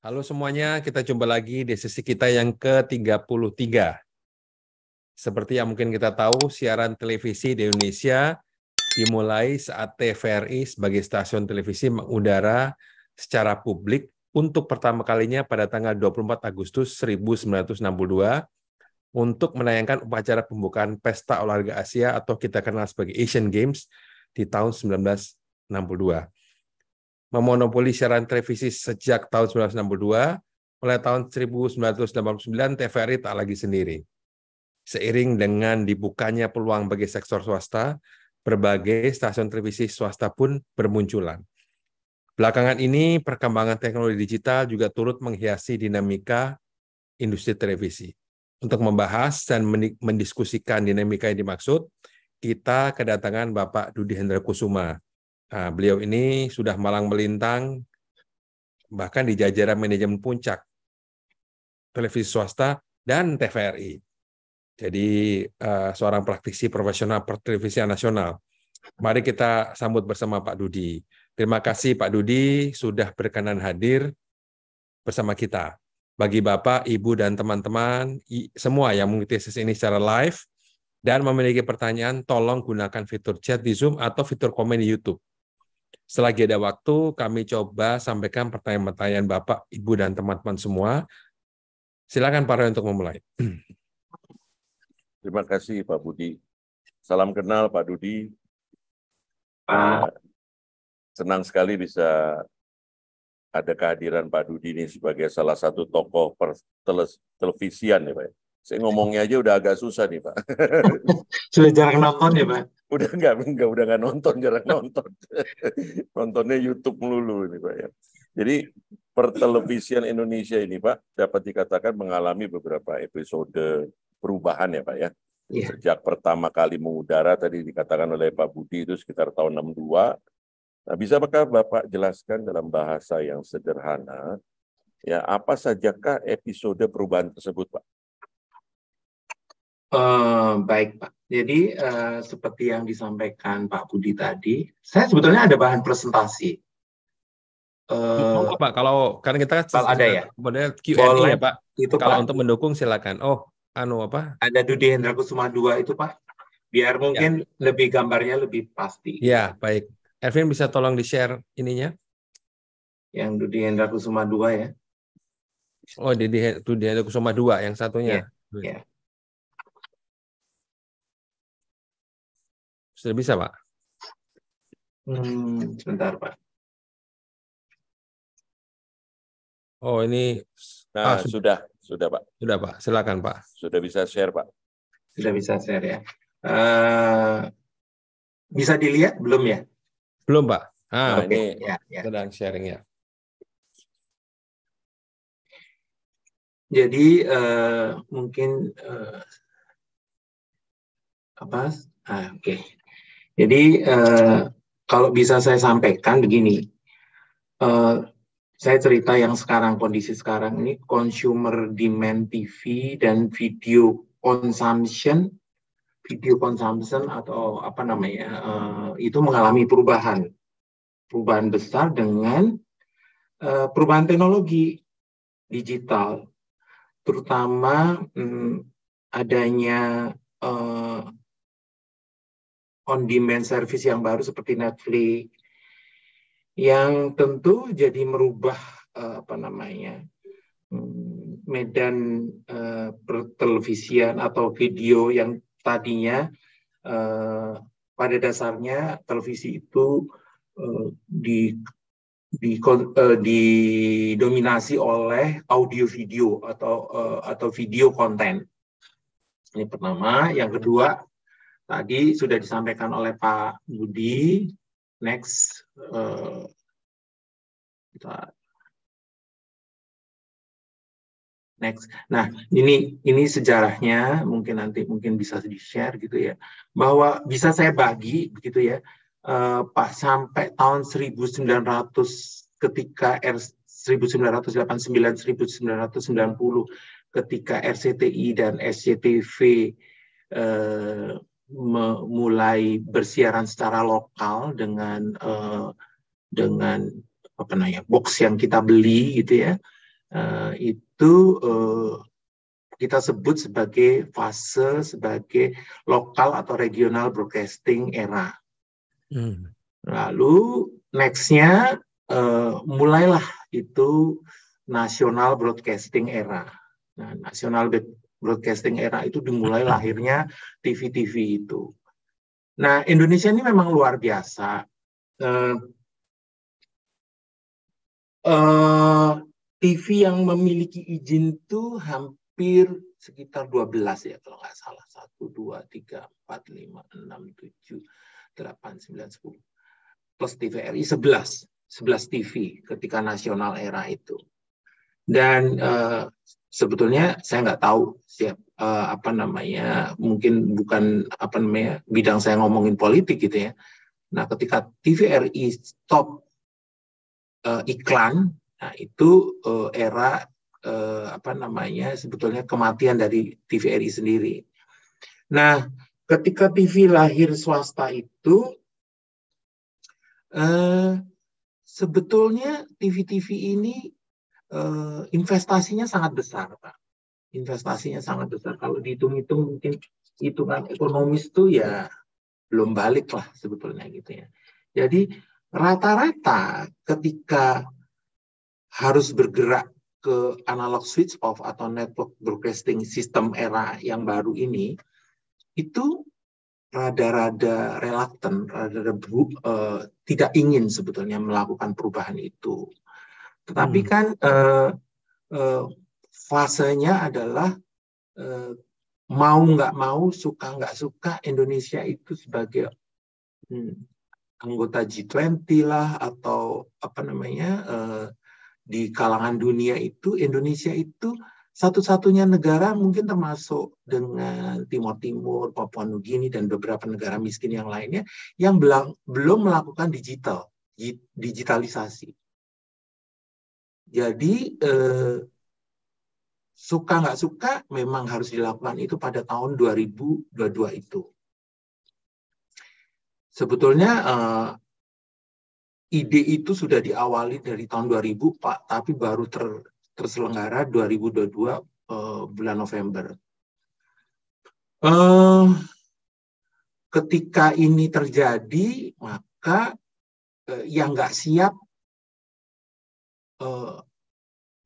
Halo semuanya, kita jumpa lagi di sesi kita yang ke-33. Seperti yang mungkin kita tahu, siaran televisi di Indonesia dimulai saat TVRI sebagai stasiun televisi mengudara secara publik untuk pertama kalinya pada tanggal 24 Agustus 1962 untuk menayangkan upacara pembukaan Pesta Olahraga Asia atau kita kenal sebagai Asian Games di tahun 1962. Memonopoli siaran televisi sejak tahun 1962, mulai tahun 1989 TVRI tak lagi sendiri. Seiring dengan dibukanya peluang bagi sektor swasta, berbagai stasiun televisi swasta pun bermunculan. Belakangan ini, perkembangan teknologi digital juga turut menghiasi dinamika industri televisi. Untuk membahas dan mendiskusikan dinamika yang dimaksud, kita kedatangan Bapak Dudi Hendra-Kusuma. Nah, beliau ini sudah malang melintang, bahkan di jajaran manajemen puncak televisi swasta dan TVRI. Jadi seorang praktisi profesional pertelevisian nasional. Mari kita sambut bersama Pak Dudi. Terima kasih Pak Dudi sudah berkenan hadir bersama kita. Bagi Bapak, Ibu, dan teman-teman semua yang mengikuti sesi ini secara live dan memiliki pertanyaan, tolong gunakan fitur chat di Zoom atau fitur komen di YouTube. Selagi ada waktu, kami coba sampaikan pertanyaan-pertanyaan Bapak, Ibu, dan teman-teman semua. Silakan Pak Roy untuk memulai. Terima kasih Pak Budi. Salam kenal Pak Dudi. Senang sekali bisa ada kehadiran Pak Dudi ini sebagai salah satu tokoh televisian ya Pak. Saya ngomongnya aja udah agak susah nih Pak. Sudah jarang nonton ya Pak? Udah nggak nonton, jarang nonton. Nontonnya YouTube melulu ini Pak ya. Jadi pertelevisian Indonesia ini Pak dapat dikatakan mengalami beberapa episode perubahan ya Pak ya. Yeah. Sejak pertama kali mengudara tadi dikatakan oleh Pak Budi itu sekitar tahun 62. Nah, bisakah Bapak jelaskan dalam bahasa yang sederhana ya apa sajakah episode perubahan tersebut Pak? Baik Pak. Jadi seperti yang disampaikan Pak Budi tadi, saya sebetulnya ada bahan presentasi. Pak, kalau karena kita ada ya, model Q&A ya Pak. Itu kalau Pak, untuk mendukung silakan. Apa? Ada Dudi Hendra-Kusuma 2 itu Pak. Biar mungkin lebih gambarnya lebih pasti. Ya, baik. Ervin bisa tolong di-share ininya? Yang Dudi Hendra-Kusuma 2 ya. Oh, Dudi Hendra-Kusuma 2 yang satunya. Ya. Sudah bisa, Pak? Sebentar, Pak. Oh, ini sudah, Pak. Sudah, Pak. Silakan, Pak. Sudah bisa share, Pak. Sudah bisa share ya. Bisa dilihat belum ya? Belum, Pak. Ini sedang sharing ya. Jadi mungkin oke. Jadi kalau bisa saya sampaikan begini, saya cerita yang sekarang, kondisi sekarang ini consumer demand TV dan video consumption atau apa namanya itu mengalami perubahan besar dengan perubahan teknologi digital, terutama adanya on-demand service yang baru seperti Netflix, yang tentu jadi merubah medan pertelevisian atau video yang tadinya pada dasarnya televisi itu didominasi oleh audio video atau video konten. Ini pertama. Yang kedua, tadi sudah disampaikan oleh Pak Budi. Next. Next. Nah, ini sejarahnya mungkin bisa di-share gitu ya. Bahwa bisa saya bagi begitu ya. Pak sampai tahun 1900 ketika 1989 1990 ketika RCTI dan SCTV mulai bersiaran secara lokal dengan box yang kita beli gitu ya. itu kita sebut sebagai fase sebagai lokal atau regional broadcasting era. Lalu next-nya mulailah itu national broadcasting era. Nah, national broadcasting era itu dimulai lahirnya TV-TV itu. Nah, Indonesia ini memang luar biasa. TV yang memiliki izin itu hampir sekitar 12 ya kalau nggak salah. 1, 2, 3, 4, 5, 6, 7, 8, 9, 10. Plus TVRI 11 TV ketika nasional era itu. Dan sebetulnya saya nggak tahu mungkin bukan bidang saya ngomongin politik gitu ya. Nah, ketika TVRI stop iklan, nah itu era sebetulnya kematian dari TVRI sendiri. Nah, ketika TV lahir swasta itu sebetulnya TV-TV ini investasinya sangat besar, Pak. Investasinya sangat besar. Kalau dihitung-hitung mungkin hitungan ekonomis tuh ya belum balik lah sebetulnya gitu ya. Jadi rata-rata ketika harus bergerak ke analog switch off atau network broadcasting system era yang baru ini, itu rada-rada reluctant, tidak ingin sebetulnya melakukan perubahan itu. Tetapi kan fasenya adalah mau nggak mau, suka nggak suka, Indonesia itu sebagai anggota G20 lah atau di kalangan dunia itu Indonesia itu satu-satunya negara mungkin termasuk dengan Timor Timur, Papua Nugini dan beberapa negara miskin yang lainnya yang belum melakukan digitalisasi. Jadi suka nggak suka memang harus dilakukan itu pada tahun 2022 itu. Sebetulnya ide itu sudah diawali dari tahun 2000 Pak, tapi baru terselenggara 2022 bulan November. Ketika ini terjadi, maka yang nggak siap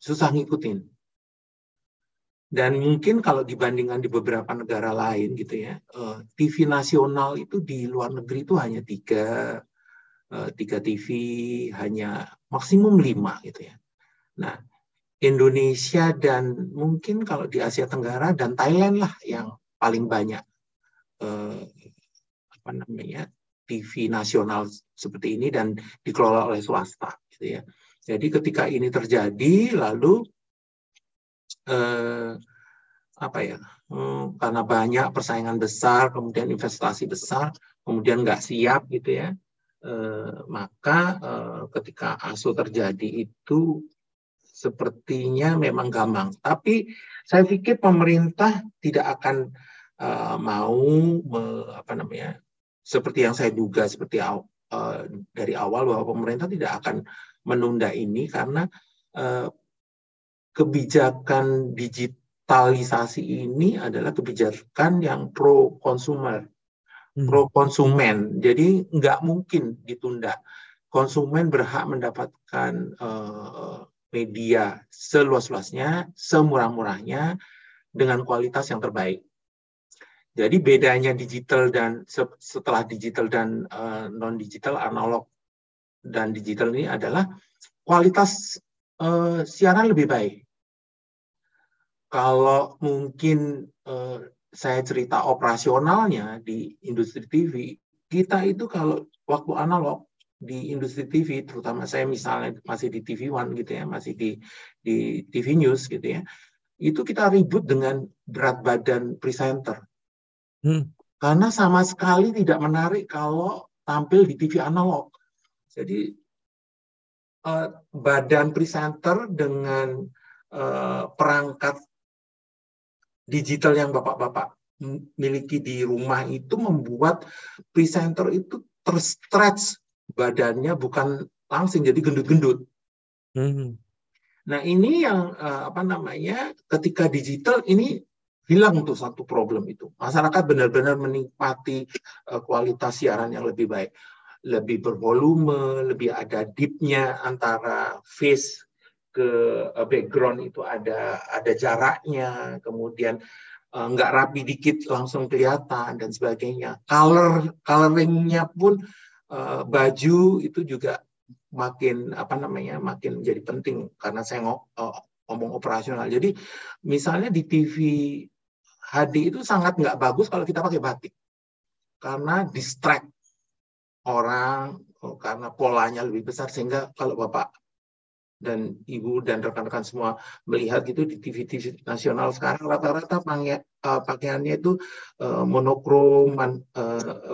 susah ngikutin. Dan mungkin kalau dibandingkan di beberapa negara lain gitu ya, TV nasional itu di luar negeri itu hanya 3 TV, hanya maksimum 5 gitu ya. Nah, Indonesia dan mungkin kalau di Asia Tenggara dan Thailand lah yang paling banyak TV nasional seperti ini dan dikelola oleh swasta gitu ya. Jadi ketika ini terjadi lalu karena banyak persaingan besar, kemudian investasi besar, kemudian nggak siap gitu ya, maka ketika ASO terjadi itu sepertinya memang gampang. Tapi saya pikir pemerintah tidak akan mau seperti yang saya duga dari awal bahwa pemerintah tidak akan menunda ini karena kebijakan digitalisasi ini adalah kebijakan yang pro konsumen. Jadi nggak mungkin ditunda. Konsumen berhak mendapatkan media seluas-luasnya, semurah-murahnya, dengan kualitas yang terbaik. Jadi bedanya digital dan setelah digital dan non-digital, analog dan digital ini adalah kualitas siaran lebih baik. Kalau mungkin saya cerita operasionalnya di industri TV, kita itu kalau waktu analog di industri TV, terutama saya misalnya masih di TV One gitu ya, masih di TV News gitu ya, itu kita ribut dengan berat badan presenter. Karena sama sekali tidak menarik kalau tampil di TV analog. Jadi badan presenter dengan perangkat digital yang bapak-bapak miliki di rumah itu membuat presenter itu terstretch badannya, bukan langsing jadi gendut-gendut. Nah, ini yang ketika digital ini hilang tuh satu problem itu. Masyarakat benar-benar menikmati kualitas siaran yang lebih baik, lebih bervolume, lebih ada deep-nya antara face ke background itu ada jaraknya, kemudian nggak rapi dikit langsung kelihatan dan sebagainya. Coloringnya pun baju itu juga makin makin jadi penting karena saya ngomong operasional. Jadi misalnya di TV HD itu sangat nggak bagus kalau kita pakai batik karena distract orang karena polanya lebih besar, sehingga kalau Bapak dan Ibu dan rekan-rekan semua melihat gitu di TV-TV nasional sekarang rata-rata pakaiannya itu monokrom,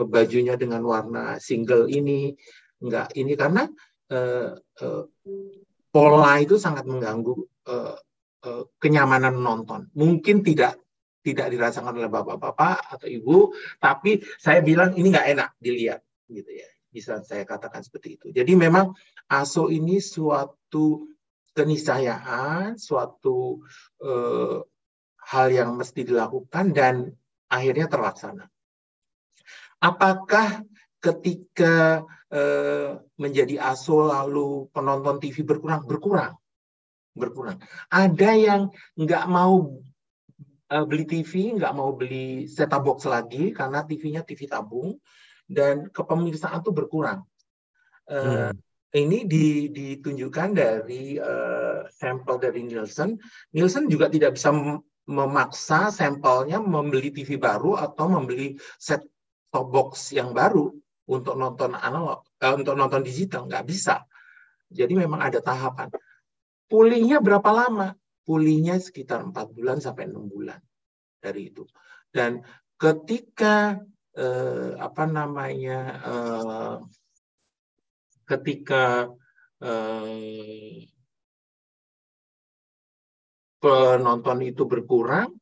bajunya dengan warna single ini, enggak ini karena pola itu sangat mengganggu kenyamanan menonton. Mungkin tidak dirasakan oleh bapak-bapak atau ibu, tapi saya bilang ini nggak enak dilihat, gitu ya. Bisa saya katakan seperti itu. Jadi memang ASO ini suatu keniscayaan, suatu hal yang mesti dilakukan dan akhirnya terlaksana. Apakah ketika menjadi ASO lalu penonton TV berkurang? Berkurang. Ada yang nggak mau beli TV, nggak mau beli set-top box lagi karena TV-nya TV tabung dan kepemirsaan itu berkurang. Ini ditunjukkan dari sampel dari Nielsen. Nielsen juga tidak bisa memaksa sampelnya membeli TV baru atau membeli set-top box yang baru untuk nonton analog, untuk nonton digital, nggak bisa. Jadi memang ada tahapan. Pulihnya berapa lama? Pulihnya sekitar 4 bulan sampai 6 bulan dari itu. Dan ketika ketika penonton itu berkurang,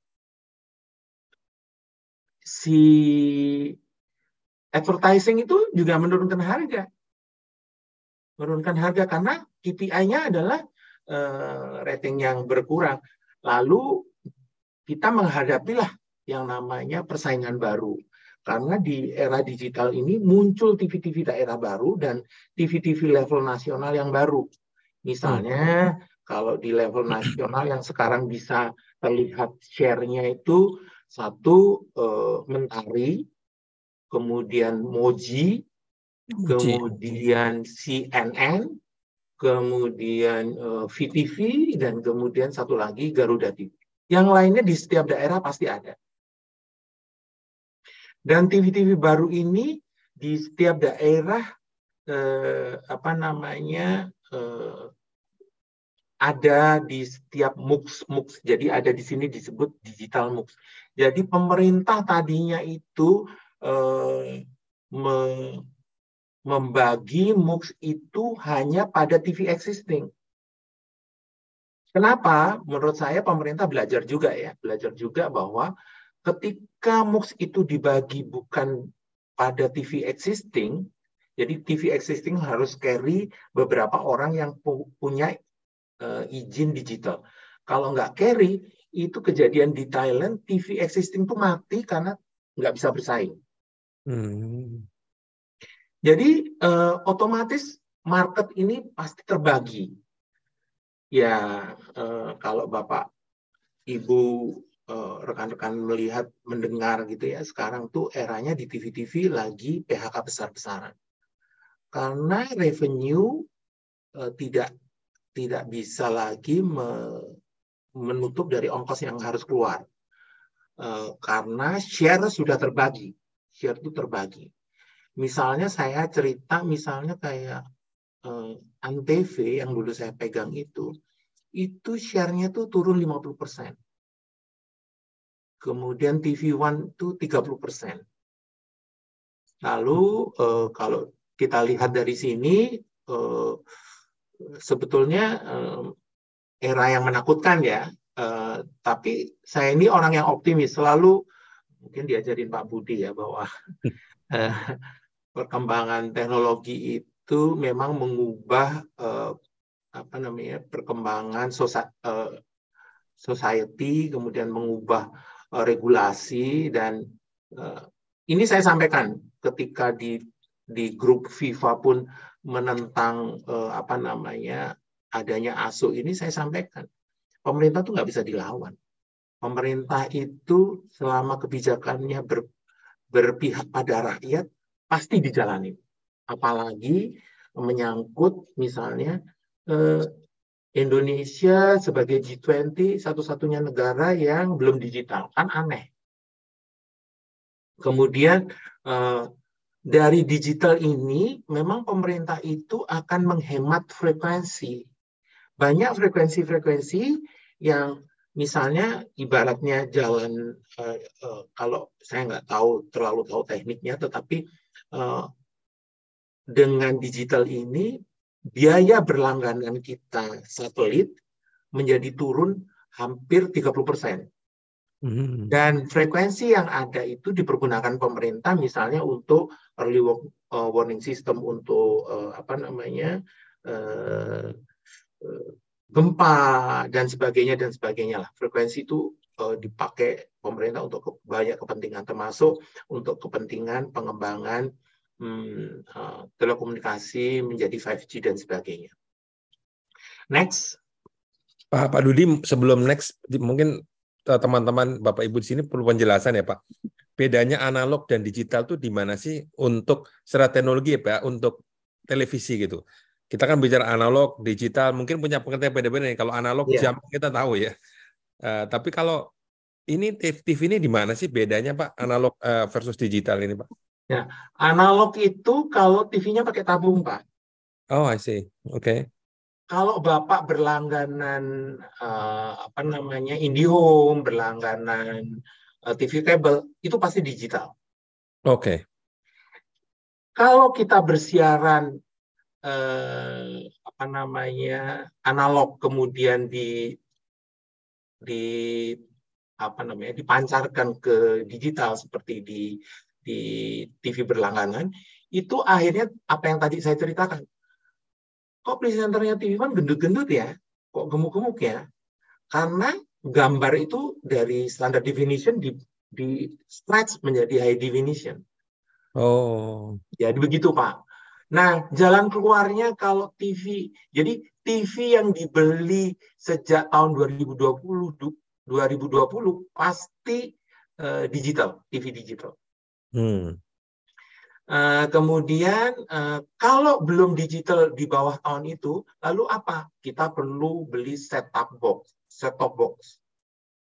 si advertising itu juga menurunkan harga. Menurunkan harga karena KPI-nya adalah rating yang berkurang. Lalu kita menghadapilah yang namanya persaingan baru. Karena di era digital ini muncul TV-TV daerah baru dan TV-TV level nasional yang baru. Misalnya kalau di level nasional yang sekarang bisa terlihat share-nya itu satu Mentari, kemudian Moji, kemudian CNN, kemudian VTV, dan kemudian satu lagi Garuda TV. Yang lainnya di setiap daerah pasti ada. Dan TV-TV baru ini di setiap daerah ada di setiap MUX. Jadi ada di sini disebut digital MUX. Jadi pemerintah tadinya itu membagi MUX itu hanya pada TV existing. Kenapa? Menurut saya pemerintah belajar juga bahwa ketika MUX itu dibagi bukan pada TV existing, jadi TV existing harus carry beberapa orang yang punya izin digital. Kalau nggak carry, itu kejadian di Thailand, TV existing itu mati karena nggak bisa bersaing. Jadi otomatis market ini pasti terbagi. Ya, kalau Bapak, Ibu, rekan-rekan mendengar gitu ya, sekarang tuh eranya di TV-TV lagi PHK besar-besaran. Karena revenue tidak bisa lagi menutup dari ongkos yang harus keluar. Karena share sudah terbagi. Share itu terbagi. Misalnya saya cerita, misalnya kayak Antv yang dulu saya pegang itu share-nya tuh turun 50%. Kemudian TV One itu 30%. Lalu kalau kita lihat dari sini, sebetulnya era yang menakutkan ya. Tapi saya ini orang yang optimis, selalu mungkin diajarin Pak Budi ya bahwa perkembangan teknologi itu memang mengubah perkembangan society, kemudian mengubah regulasi, dan ini saya sampaikan ketika di grup FIFA pun menentang adanya ASO ini, saya sampaikan pemerintah tuh nggak bisa dilawan. Pemerintah itu selama kebijakannya berpihak pada rakyat pasti dijalani. Apalagi menyangkut misalnya Indonesia sebagai G20 satu-satunya negara yang belum digital, kan aneh. Kemudian dari digital ini memang pemerintah itu akan menghemat frekuensi. Banyak frekuensi-frekuensi yang misalnya ibaratnya jalan, kalau saya nggak terlalu tahu tekniknya, tetapi dengan digital ini biaya berlangganan kita satelit menjadi turun hampir 30%. Dan frekuensi yang ada itu dipergunakan pemerintah misalnya untuk early warning system, untuk gempa dan sebagainya lah. Frekuensi itu dipakai pemerintah untuk banyak kepentingan, termasuk untuk kepentingan pengembangan telekomunikasi menjadi 5G dan sebagainya. Next. Pak Dudi, sebelum next, mungkin teman-teman Bapak Ibu di sini perlu penjelasan ya Pak. Bedanya analog dan digital tuh di mana sih untuk secara teknologi ya Pak, untuk televisi gitu. Kita kan bicara analog, digital, mungkin punya pengertian beda-beda nih. Kalau analog jam kita tahu ya. Tapi kalau ini TV ini di mana sih bedanya Pak, analog versus digital ini Pak? Ya, analog itu kalau TV-nya pakai tabung Pak. Oh, I see. Oke. Kalau Bapak berlangganan IndiHome, berlangganan TV kabel, itu pasti digital. Oke. Kalau kita bersiaran analog kemudian dipancarkan ke digital seperti di TV berlangganan, itu akhirnya apa yang tadi saya ceritakan. Kok presenternya TV One gendut-gendut ya? Kok gemuk-gemuk ya? Karena gambar itu dari standard definition di stretch menjadi high definition. Oh. Jadi begitu Pak. Nah, jalan keluarnya kalau TV, jadi TV yang dibeli sejak tahun 2020 pasti digital, TV digital. Kemudian kalau belum digital di bawah tahun itu, lalu apa? Kita perlu beli set-top box.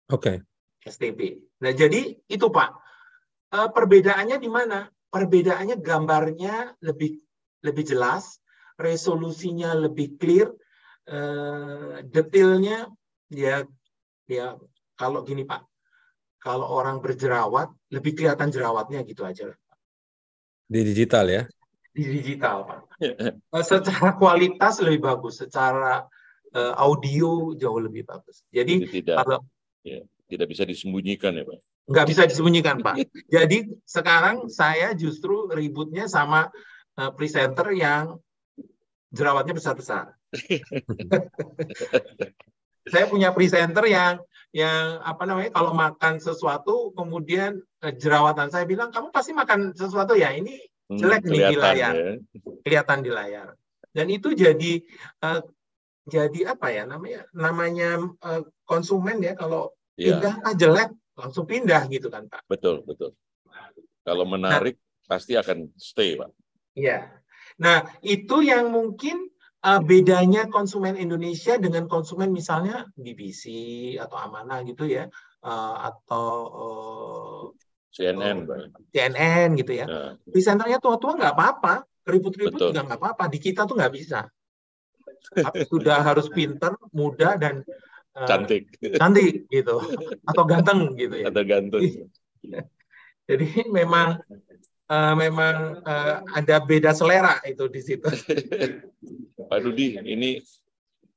Oke. STB. Nah, jadi itu Pak. Perbedaannya di mana? Perbedaannya gambarnya lebih jelas, resolusinya lebih clear, detailnya ya kalau gini Pak. Kalau orang berjerawat, lebih kelihatan jerawatnya gitu aja. Di digital ya? Di digital, Pak. Secara kualitas lebih bagus, secara audio jauh lebih bagus. Jadi tidak bisa disembunyikan ya, Pak? Nggak bisa disembunyikan, Pak. Jadi sekarang saya justru ributnya sama presenter yang jerawatnya besar-besar. Saya punya presenter yang kalau makan sesuatu kemudian jerawatan, saya bilang kamu pasti makan sesuatu ya, ini jelek nih di layar, ya. Kelihatan di layar. Dan itu jadi apa ya namanya konsumen ya, kalau pindah jelek langsung pindah gitu kan Pak. Betul. Kalau menarik pasti akan stay Pak. Iya. Nah itu yang mungkin bedanya konsumen Indonesia dengan konsumen misalnya BBC atau Amanah gitu ya, atau CNN gitu ya. Presenternya tua-tua nggak apa-apa, ribut-ribut juga nggak apa-apa. Di kita tuh nggak bisa. Sudah harus pinter, muda, dan cantik gitu, atau ganteng gitu ya. Atau ganteng. Jadi memang ada beda selera itu di situ. Pak Dudi, ini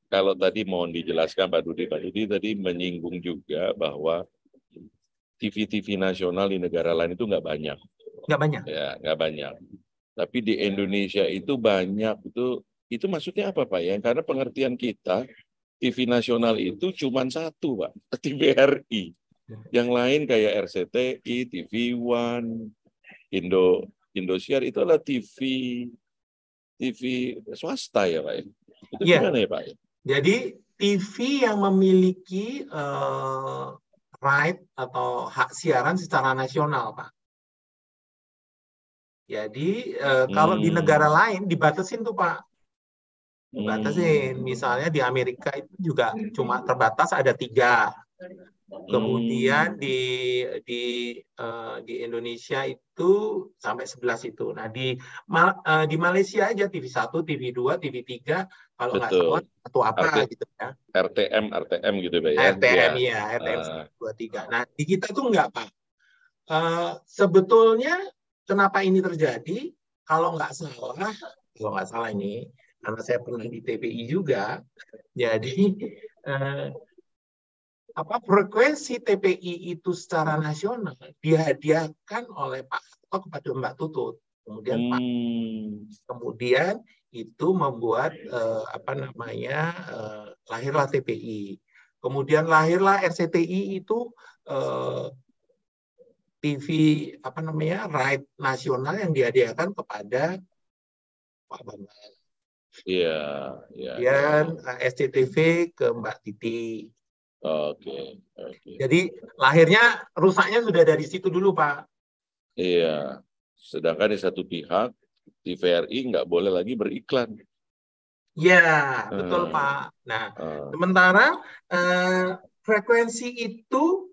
kalau tadi mohon dijelaskan Pak Dudi tadi menyinggung juga bahwa TV nasional di negara lain itu nggak banyak. Nggak banyak. Ya, nggak banyak. Tapi di Indonesia itu banyak, itu Itu maksudnya apa, Pak? Ya, karena pengertian kita TV nasional itu cuma satu, Pak, TVRI. Yang lain kayak RCTI, TV One, Indosiar itu adalah TV swasta ya, Pak. Itu gimana ya, Pak? Jadi TV yang memiliki right atau hak siaran secara nasional, Pak. Jadi kalau di negara lain dibatasin tuh, Pak. Dibatasin. Misalnya di Amerika itu juga cuma terbatas ada 3. Kemudian di Indonesia itu sampai 11 itu. Nah di Malaysia aja TV 1, TV 2, TV 3 kalau nggak salah atau apa gitu ya. RTM gitu, Pak ya. RTM ya, RTM 2, 3. Nah di kita tuh nggak, Pak. Sebetulnya kenapa ini terjadi? Kalau nggak salah ini, karena saya pernah di TPI juga, jadi frekuensi TPI itu secara nasional dihadiahkan oleh Pak Harto kepada Mbak Tutut. Kemudian itu membuat lahirlah TPI. Kemudian lahirlah RCTI itu TV right nasional yang dihadiahkan kepada Pak Bambang. Iya. Dan SCTV ke Mbak Titi. Oke. Jadi lahirnya rusaknya sudah dari situ dulu, Pak. Iya. Sedangkan di satu pihak TVRI nggak boleh lagi beriklan. Ya, betul, Pak. Nah, sementara frekuensi itu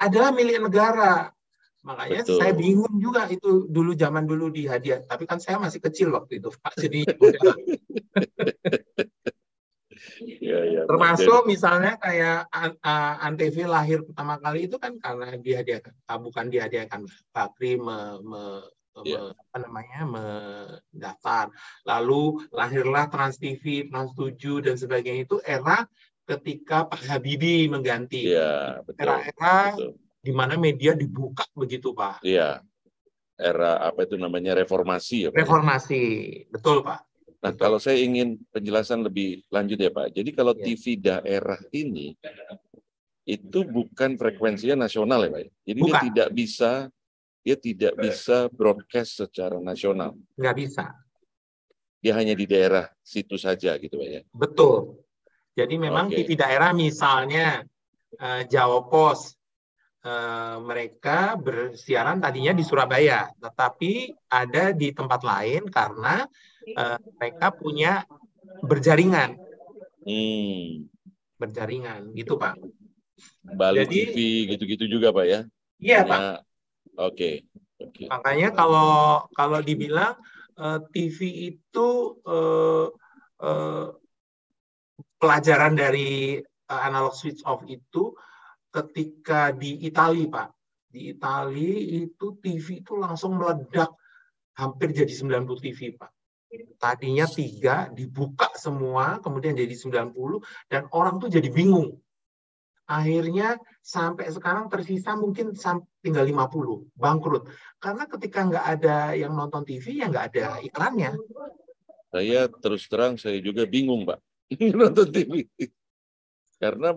adalah milik negara. Makanya saya bingung juga itu zaman dulu di hadiah. Tapi kan saya masih kecil waktu itu, Pak. Jadi termasuk misalnya kayak Antv lahir pertama kali itu kan karena dihadiahkan, bukan dihadiahkan, Bakri mendaftar. Lalu lahirlah Trans TV, Trans 7 dan sebagainya, itu era ketika Pak Habibie mengganti. Era-era di mana media dibuka begitu, Pak. Iya. Era reformasi ya, Pak. Reformasi, betul, Pak. Nah, kalau saya ingin penjelasan lebih lanjut ya, Pak. Jadi kalau TV daerah ini itu bukan frekuensinya nasional ya, Pak. Jadi dia tidak bisa broadcast secara nasional. Nggak bisa. Dia hanya di daerah situ saja gitu, Pak ya. Betul. Jadi memang TV daerah misalnya Jawa Pos, mereka bersiaran tadinya di Surabaya, tetapi ada di tempat lain karena mereka punya berjaringan. Berjaringan, gitu, Pak. Bali TV gitu-gitu juga, Pak ya? Iya, Pak. Oke. Makanya kalau dibilang TV itu pelajaran dari analog switch off itu ketika di Italia, Pak. Di Italia itu TV itu langsung meledak, hampir jadi 90 TV, Pak. Tadinya 3, dibuka semua, kemudian jadi 90, dan orang tuh jadi bingung. Akhirnya sampai sekarang tersisa mungkin tinggal 50, bangkrut. Karena ketika nggak ada yang nonton TV, ya nggak ada iklannya. Saya terus terang, saya juga bingung, Pak, nonton TV. Karena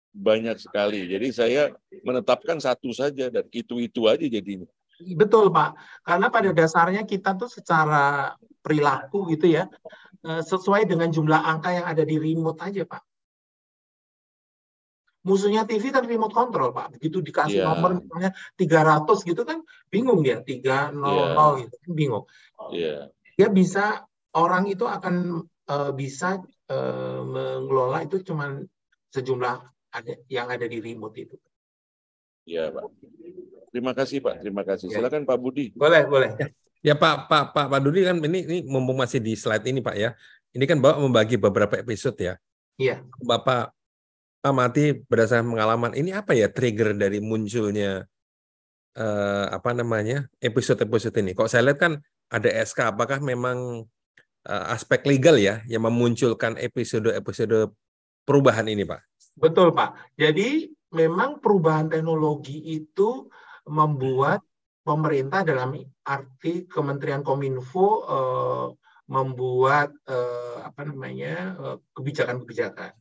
banyak sekali. Jadi saya menetapkan satu saja, dan itu aja jadinya. Betul, Pak. Karena pada dasarnya kita tuh secara perilaku gitu ya, sesuai dengan jumlah angka yang ada di remote aja, Pak. Musuhnya TV kan remote control, Pak. Begitu dikasih nomor misalnya 300 gitu kan bingung dia, 300 gitu kan bingung. Dia bisa, orang itu akan bisa mengelola itu cuman sejumlah yang ada di remote itu. Iya, Pak. Terima kasih, Pak. Terima kasih. Silakan Pak Budi. Boleh. Ya, Pak Dudi kan ini mumpung masih di slide ini, Pak ya. Ini kan Bapak membagi beberapa episode ya. Iya. Bapak amati berdasarkan pengalaman, ini apa ya trigger dari munculnya episode-episode ini? Kok saya lihat kan ada SK, apakah memang aspek legal ya yang memunculkan episode-episode perubahan ini, Pak? Betul, Pak. Jadi memang perubahan teknologi itu membuat pemerintah, dalam arti Kementerian Kominfo, membuat kebijakan-kebijakan.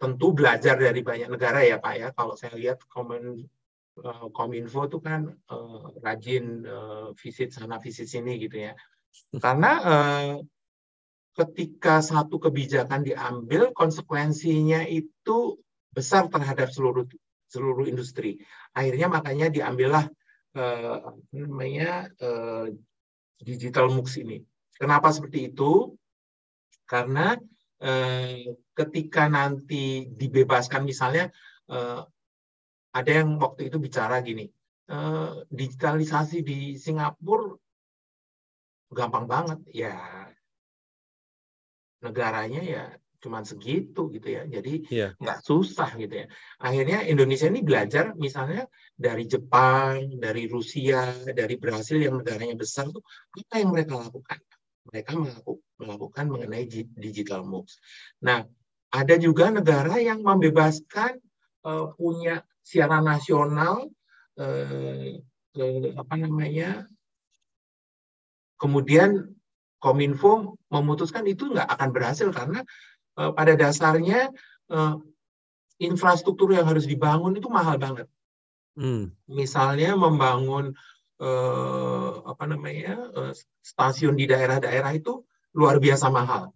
Tentu belajar dari banyak negara ya Pak ya. Kalau saya lihat Kominfo itu kan rajin visit sana visit sini gitu ya. Karena ketika satu kebijakan diambil, konsekuensinya itu besar terhadap seluruh industri. Akhirnya makanya diambillah digital MOOCs ini. Kenapa seperti itu? Karena ketika nanti dibebaskan, misalnya ada yang waktu itu bicara gini, digitalisasi di Singapura gampang banget, ya negaranya ya cuman segitu gitu ya, jadi nggak susah gitu ya. Akhirnya Indonesia ini belajar misalnya dari Jepang, dari Rusia, dari Brasil yang negaranya besar tuh apa yang mereka lakukan? Mereka melakukan mengenai digital MOOCs. Nah, ada juga negara yang membebaskan punya siaran nasional, kemudian Kominfo memutuskan itu nggak akan berhasil karena pada dasarnya infrastruktur yang harus dibangun itu mahal banget. Misalnya membangun stasiun di daerah-daerah itu luar biasa mahal.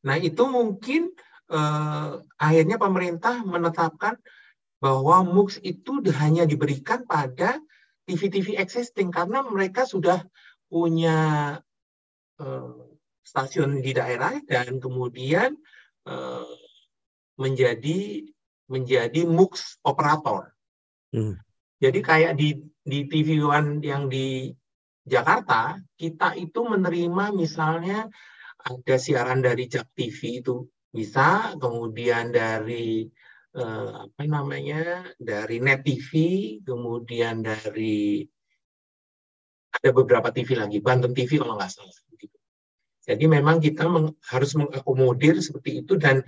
Nah itu mungkin akhirnya pemerintah menetapkan bahwa MOOCs itu hanya diberikan pada TV-TV existing karena mereka sudah punya stasiun di daerah dan kemudian menjadi MOOCs operator. Jadi kayak di TV One yang di Jakarta, kita itu menerima misalnya ada siaran dari JAK TV itu bisa, kemudian dari dari Net TV, kemudian dari ada beberapa TV lagi, Banten TV kalau nggak salah. Jadi memang kita harus mengakomodir seperti itu dan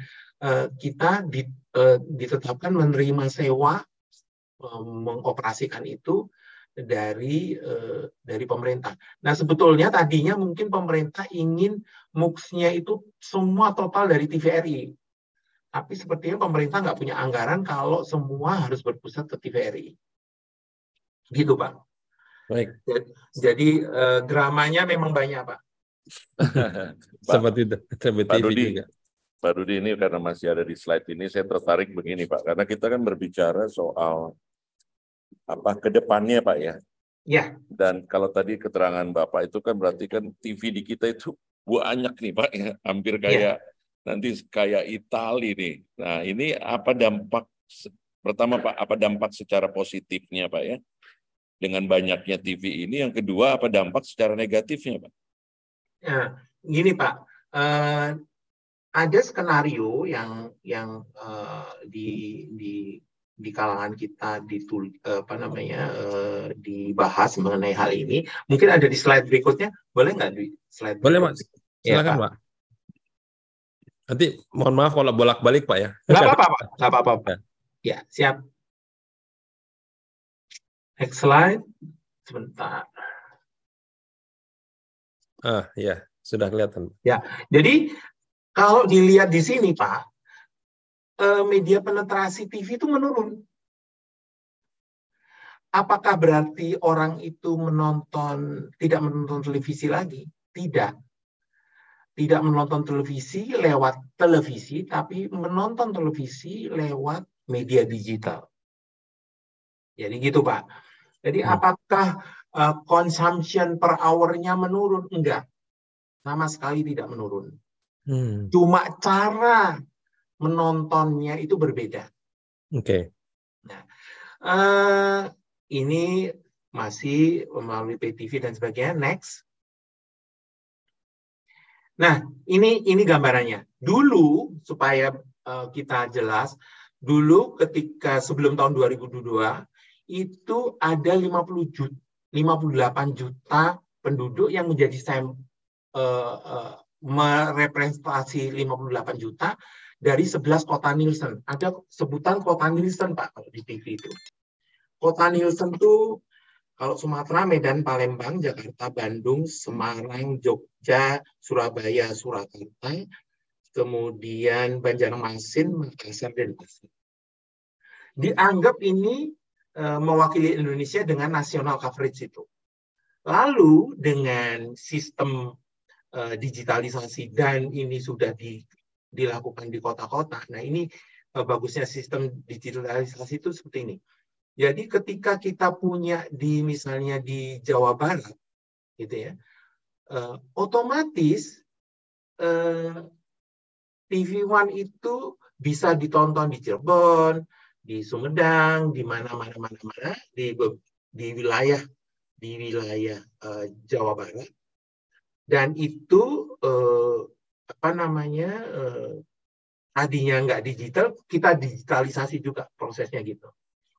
kita ditetapkan menerima sewa mengoperasikan itu dari pemerintah. Nah sebetulnya tadinya mungkin pemerintah ingin MOOCs-nya itu semua total dari TVRI. Tapi sepertinya pemerintah nggak punya anggaran kalau semua harus berpusat ke TVRI. Gitu Pak. Baik. Jadi dramanya memang banyak Pak. Seperti itu. Pak Rudi ini karena masih ada di slide ini, saya tertarik begini Pak. Karena kita kan berbicara soal ke depannya Pak ya. Ya. Dan kalau tadi keterangan Bapak itu kan berarti kan TV di kita itu banyak nih Pak ya. Hampir kayak nanti kayak Itali nih. Nah ini apa dampak, pertama Pak, apa dampak secara positifnya Pak ya? Dengan banyaknya TV ini. Yang kedua, apa dampak secara negatifnya Pak? Ya, gini Pak, ada skenario yang di kalangan kita dibahas mengenai hal ini. Mungkin ada di slide berikutnya, boleh nggak di slide berikutnya? Boleh Mas, silakan Pak. Nanti mohon maaf kalau bolak-balik Pak ya. Nggak apa-apa Pak, nggak apa-apa Pak. Ya, siap. Next slide, sebentar. Ya, sudah kelihatan. Ya, jadi kalau dilihat di sini Pak, media penetrasi TV itu menurun. Apakah berarti orang itu tidak menonton televisi lagi? Tidak. Tidak menonton televisi lewat televisi, tapi menonton televisi lewat media digital. Jadi gitu Pak. Jadi apakah consumption per hour-nya menurun? Enggak. Sama sekali tidak menurun. Cuma cara menontonnya itu berbeda. Oke. Nah, ini masih melalui PTV dan sebagainya. Next. Nah, ini gambarannya. Dulu supaya kita jelas, dulu ketika sebelum tahun 2022 itu ada 58 juta penduduk yang menjadi merepresentasi 58 juta dari 11 kota Nielsen. Ada sebutan kota Nielsen Pak kalau di TV itu. Kota Nielsen itu Kalau Sumatera, Medan, Palembang, Jakarta, Bandung, Semarang, Jogja, Surabaya, Surakarta, kemudian Banjarmasin, Makassar, dan Denpasar. Dianggap ini mewakili Indonesia dengan national coverage itu. Lalu dengan sistem digitalisasi dan ini sudah dilakukan di kota-kota. Nah ini bagusnya sistem digitalisasi itu seperti ini. Jadi ketika kita punya misalnya di Jawa Barat, gitu ya, otomatis TV One itu bisa ditonton di Cirebon, di Sumedang, di mana-mana di wilayah Jawa Barat, dan itu tadinya nggak digital, kita digitalisasi juga prosesnya gitu.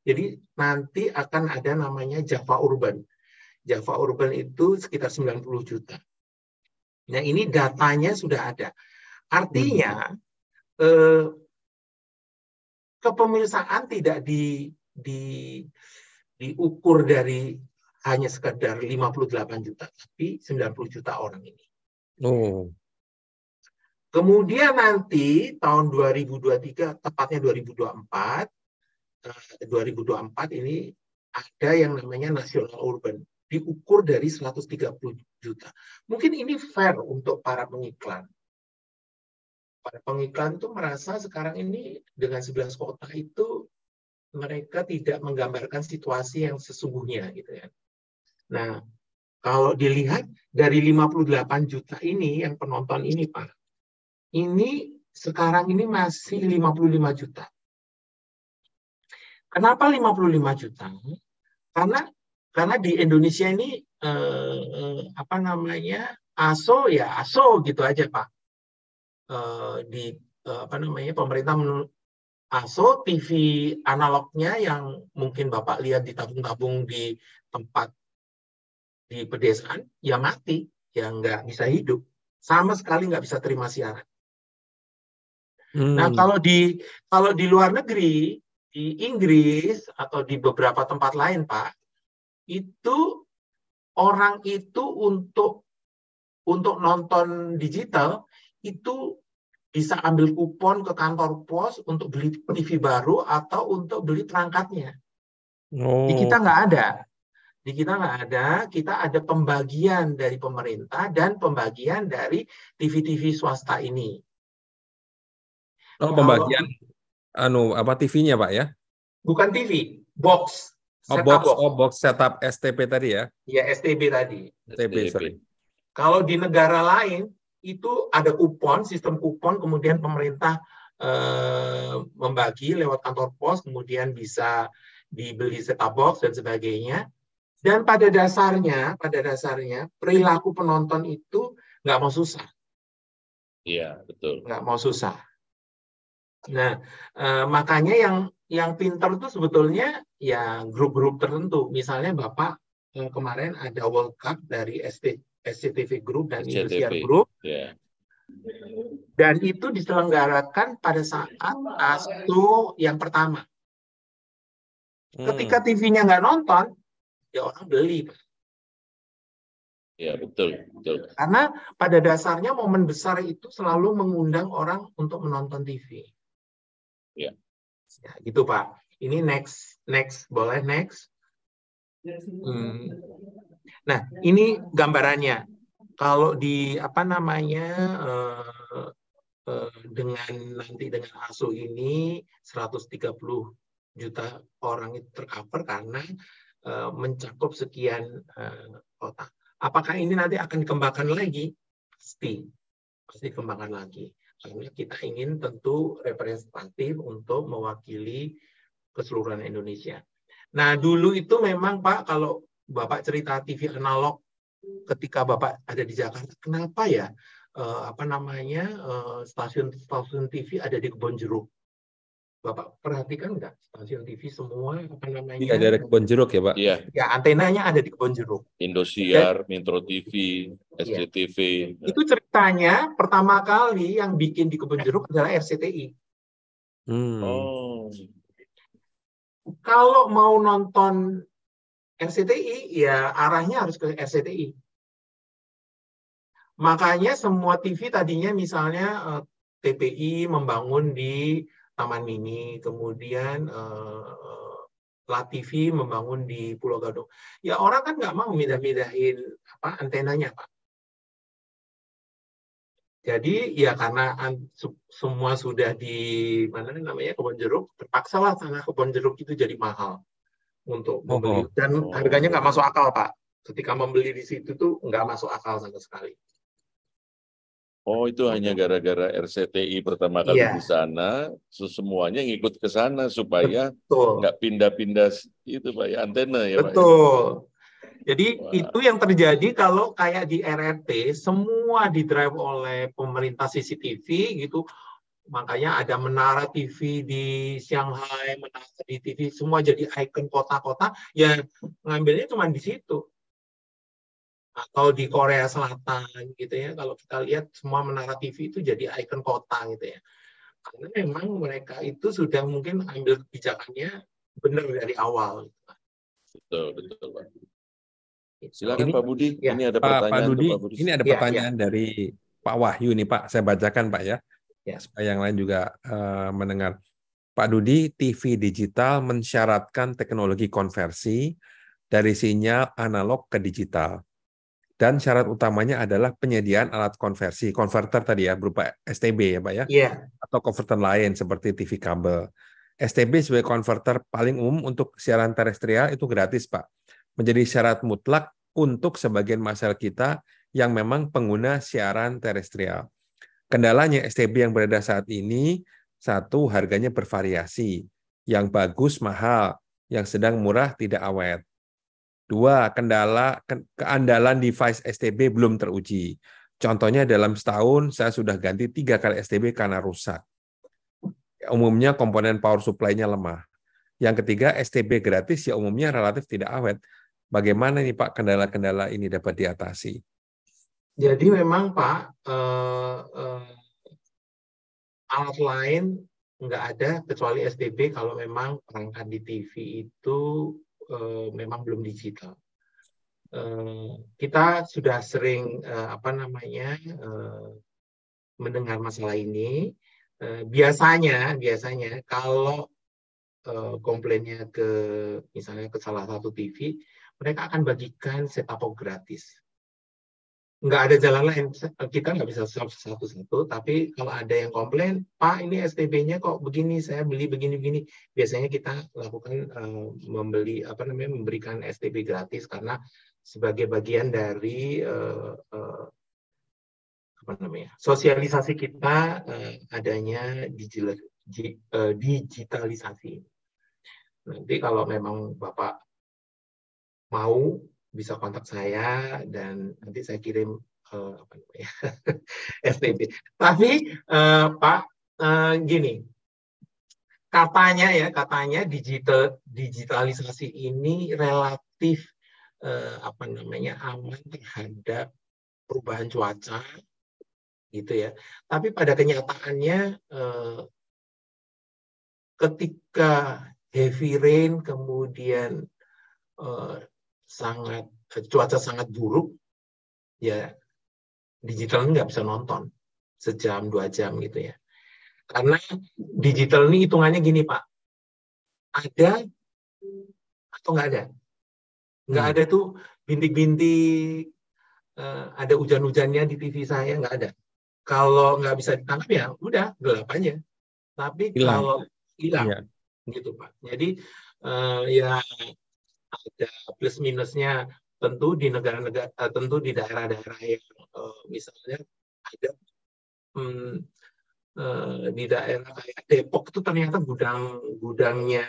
Jadi nanti akan ada namanya Java Urban. Java Urban itu sekitar 90 juta. Nah ini datanya sudah ada. Artinya kepemirsaan tidak diukur dari hanya sekedar 58 juta, tapi 90 juta orang ini. Kemudian nanti tahun 2023, tepatnya 2024 ini ada yang namanya national urban, diukur dari 130 juta. Mungkin ini fair untuk para pengiklan. Para pengiklan itu merasa sekarang ini dengan 11 kota itu mereka tidak menggambarkan situasi yang sesungguhnya gitu ya. Nah, kalau dilihat dari 58 juta ini yang penonton ini Pak, ini sekarang ini masih 55 juta. Kenapa 55 juta? Karena di Indonesia ini ASO ya ASO gitu aja Pak. Pemerintah ASO TV analognya yang mungkin Bapak lihat di tabung-tabung di tempat di pedesaan ya mati, ya nggak bisa hidup, sama sekali nggak bisa terima siaran. Nah kalau di luar negeri, di Inggris atau di beberapa tempat lain Pak, itu orang itu untuk nonton digital itu bisa ambil kupon ke kantor pos untuk beli TV baru atau untuk beli perangkatnya. Di kita nggak ada. Kita ada pembagian dari pemerintah dan pembagian dari TV-TV swasta ini. Pembagian TV-nya Pak ya? Bukan TV, box. Box setup STP tadi ya? Ya, STB tadi. STB. Kalau di negara lain itu ada kupon, sistem kupon, kemudian pemerintah membagi lewat kantor pos, kemudian bisa dibeli set-top box dan sebagainya. Dan pada dasarnya perilaku penonton itu nggak mau susah. Iya, betul. Nggak mau susah. Nah, makanya yang pinter itu sebetulnya ya grup-grup tertentu. Misalnya Bapak kemarin ada World Cup dari SCTV Group dan Indosiar Group. Yeah. Dan itu diselenggarakan pada saat ASO yang pertama. Ketika TV-nya nggak nonton, ya orang beli. Ya, betul. Karena pada dasarnya momen besar itu selalu mengundang orang untuk menonton TV. Ya. Ya, gitu Pak. Ini next, boleh next. Nah, ini gambarannya. Kalau dengan ASO ini 130 juta orang itu tercover karena mencakup sekian kota. Apakah ini nanti akan dikembangkan lagi? Pasti dikembangkan lagi. Karena kita ingin tentu representatif untuk mewakili keseluruhan Indonesia. Nah, dulu itu memang Pak, kalau Bapak cerita TV analog ketika Bapak ada di Jakarta, kenapa ya stasiun TV ada di Kebon Jeruk? Bapak perhatikan nggak stasiun TV semua Iya, dari Kebon Jeruk ya Pak? Iya. Ya, antenanya ada di Kebon Jeruk. Indosiar, Metro TV, SCTV. Itu ceritanya pertama kali yang bikin di Kebon Jeruk adalah RCTI. Oh. Kalau mau nonton RCTI ya arahnya harus ke RCTI. Makanya semua TV tadinya misalnya TPI membangun di Taman Mini, kemudian LaTV membangun di Pulau Gadung. Ya orang kan nggak mau mindah-mindahin antenanya, Pak. Jadi ya karena semua sudah di mana namanya Kebon Jeruk, terpaksa lah tanah Kebon Jeruk itu jadi mahal untuk membeli dan harganya nggak masuk akal, Pak. Ketika membeli di situ tuh nggak masuk akal sama sekali. Oh, itu hanya gara-gara RCTI pertama kali di sana, semuanya ngikut ke sana supaya nggak pindah-pindah itu Pak ya, antena ya Pak. Betul. Jadi itu yang terjadi kalau kayak di RRT semua didrive oleh pemerintah CCTV gitu. Makanya ada menara TV di Shanghai, menara di TV semua jadi ikon kota-kota. Ya ngambilnya cuma di situ. Atau di Korea Selatan gitu ya. Kalau kita lihat semua menara TV itu jadi ikon kota gitu ya. Karena memang mereka itu sudah mungkin ambil kebijakannya benar dari awal. Betul, betul Pak. Silakan Pak Budi, ya, ini ada pertanyaan Pak Budi, Pak Budi. Ini ada pertanyaan dari Pak Wahyu nih Pak, saya bacakan Pak ya, supaya yang lain juga mendengar. Pak Dudi, TV digital mensyaratkan teknologi konversi dari sinyal analog ke digital. Dan syarat utamanya adalah penyediaan alat konversi, konverter tadi ya, berupa STB ya Pak ya, atau konverter lain seperti TV kabel. STB sebagai konverter paling umum untuk siaran terestrial itu gratis Pak. Menjadi syarat mutlak untuk sebagian masyarakat kita yang memang pengguna siaran terestrial. Kendalanya STB yang beredar saat ini, satu, harganya bervariasi, yang bagus mahal, yang sedang murah tidak awet. Dua, keandalan device STB belum teruji. Contohnya dalam setahun saya sudah ganti 3 kali STB karena rusak. Umumnya komponen power supply-nya lemah. Yang ketiga, STB gratis ya umumnya relatif tidak awet. Bagaimana nih Pak kendala-kendala ini dapat diatasi? Jadi memang Pak, alat lain nggak ada kecuali STB kalau memang perangkat di TV itu memang belum digital. Kita sudah sering mendengar masalah ini. Biasanya kalau komplainnya misalnya ke salah satu TV, mereka akan bagikan set-top box gratis. Nggak ada jalan lain, kita nggak bisa satu-satu, tapi kalau ada yang komplain, Pak ini STB-nya kok begini, saya beli begini-begini, biasanya kita lakukan memberikan STB gratis karena sebagai bagian dari sosialisasi kita adanya digitalisasi. Nanti kalau memang Bapak mau bisa kontak saya dan nanti saya kirim STB. Tapi Pak gini, katanya digitalisasi ini relatif aman terhadap perubahan cuaca gitu ya. Tapi pada kenyataannya ketika heavy rain kemudian cuaca sangat buruk, ya digital ini nggak bisa nonton sejam 2 jam gitu ya. Karena digital ini hitungannya gini Pak, ada atau nggak ada? Nggak ada tuh bintik-bintik, ada hujan-hujannya di TV saya, nggak ada. Kalau nggak bisa ditangkap ya udah gelap aja. Tapi kalau hilang, gitu Pak. Jadi ya ada plus minusnya tentu di negara-negara, tentu di daerah-daerah yang misalnya ada di daerah kayak Depok itu ternyata gudangnya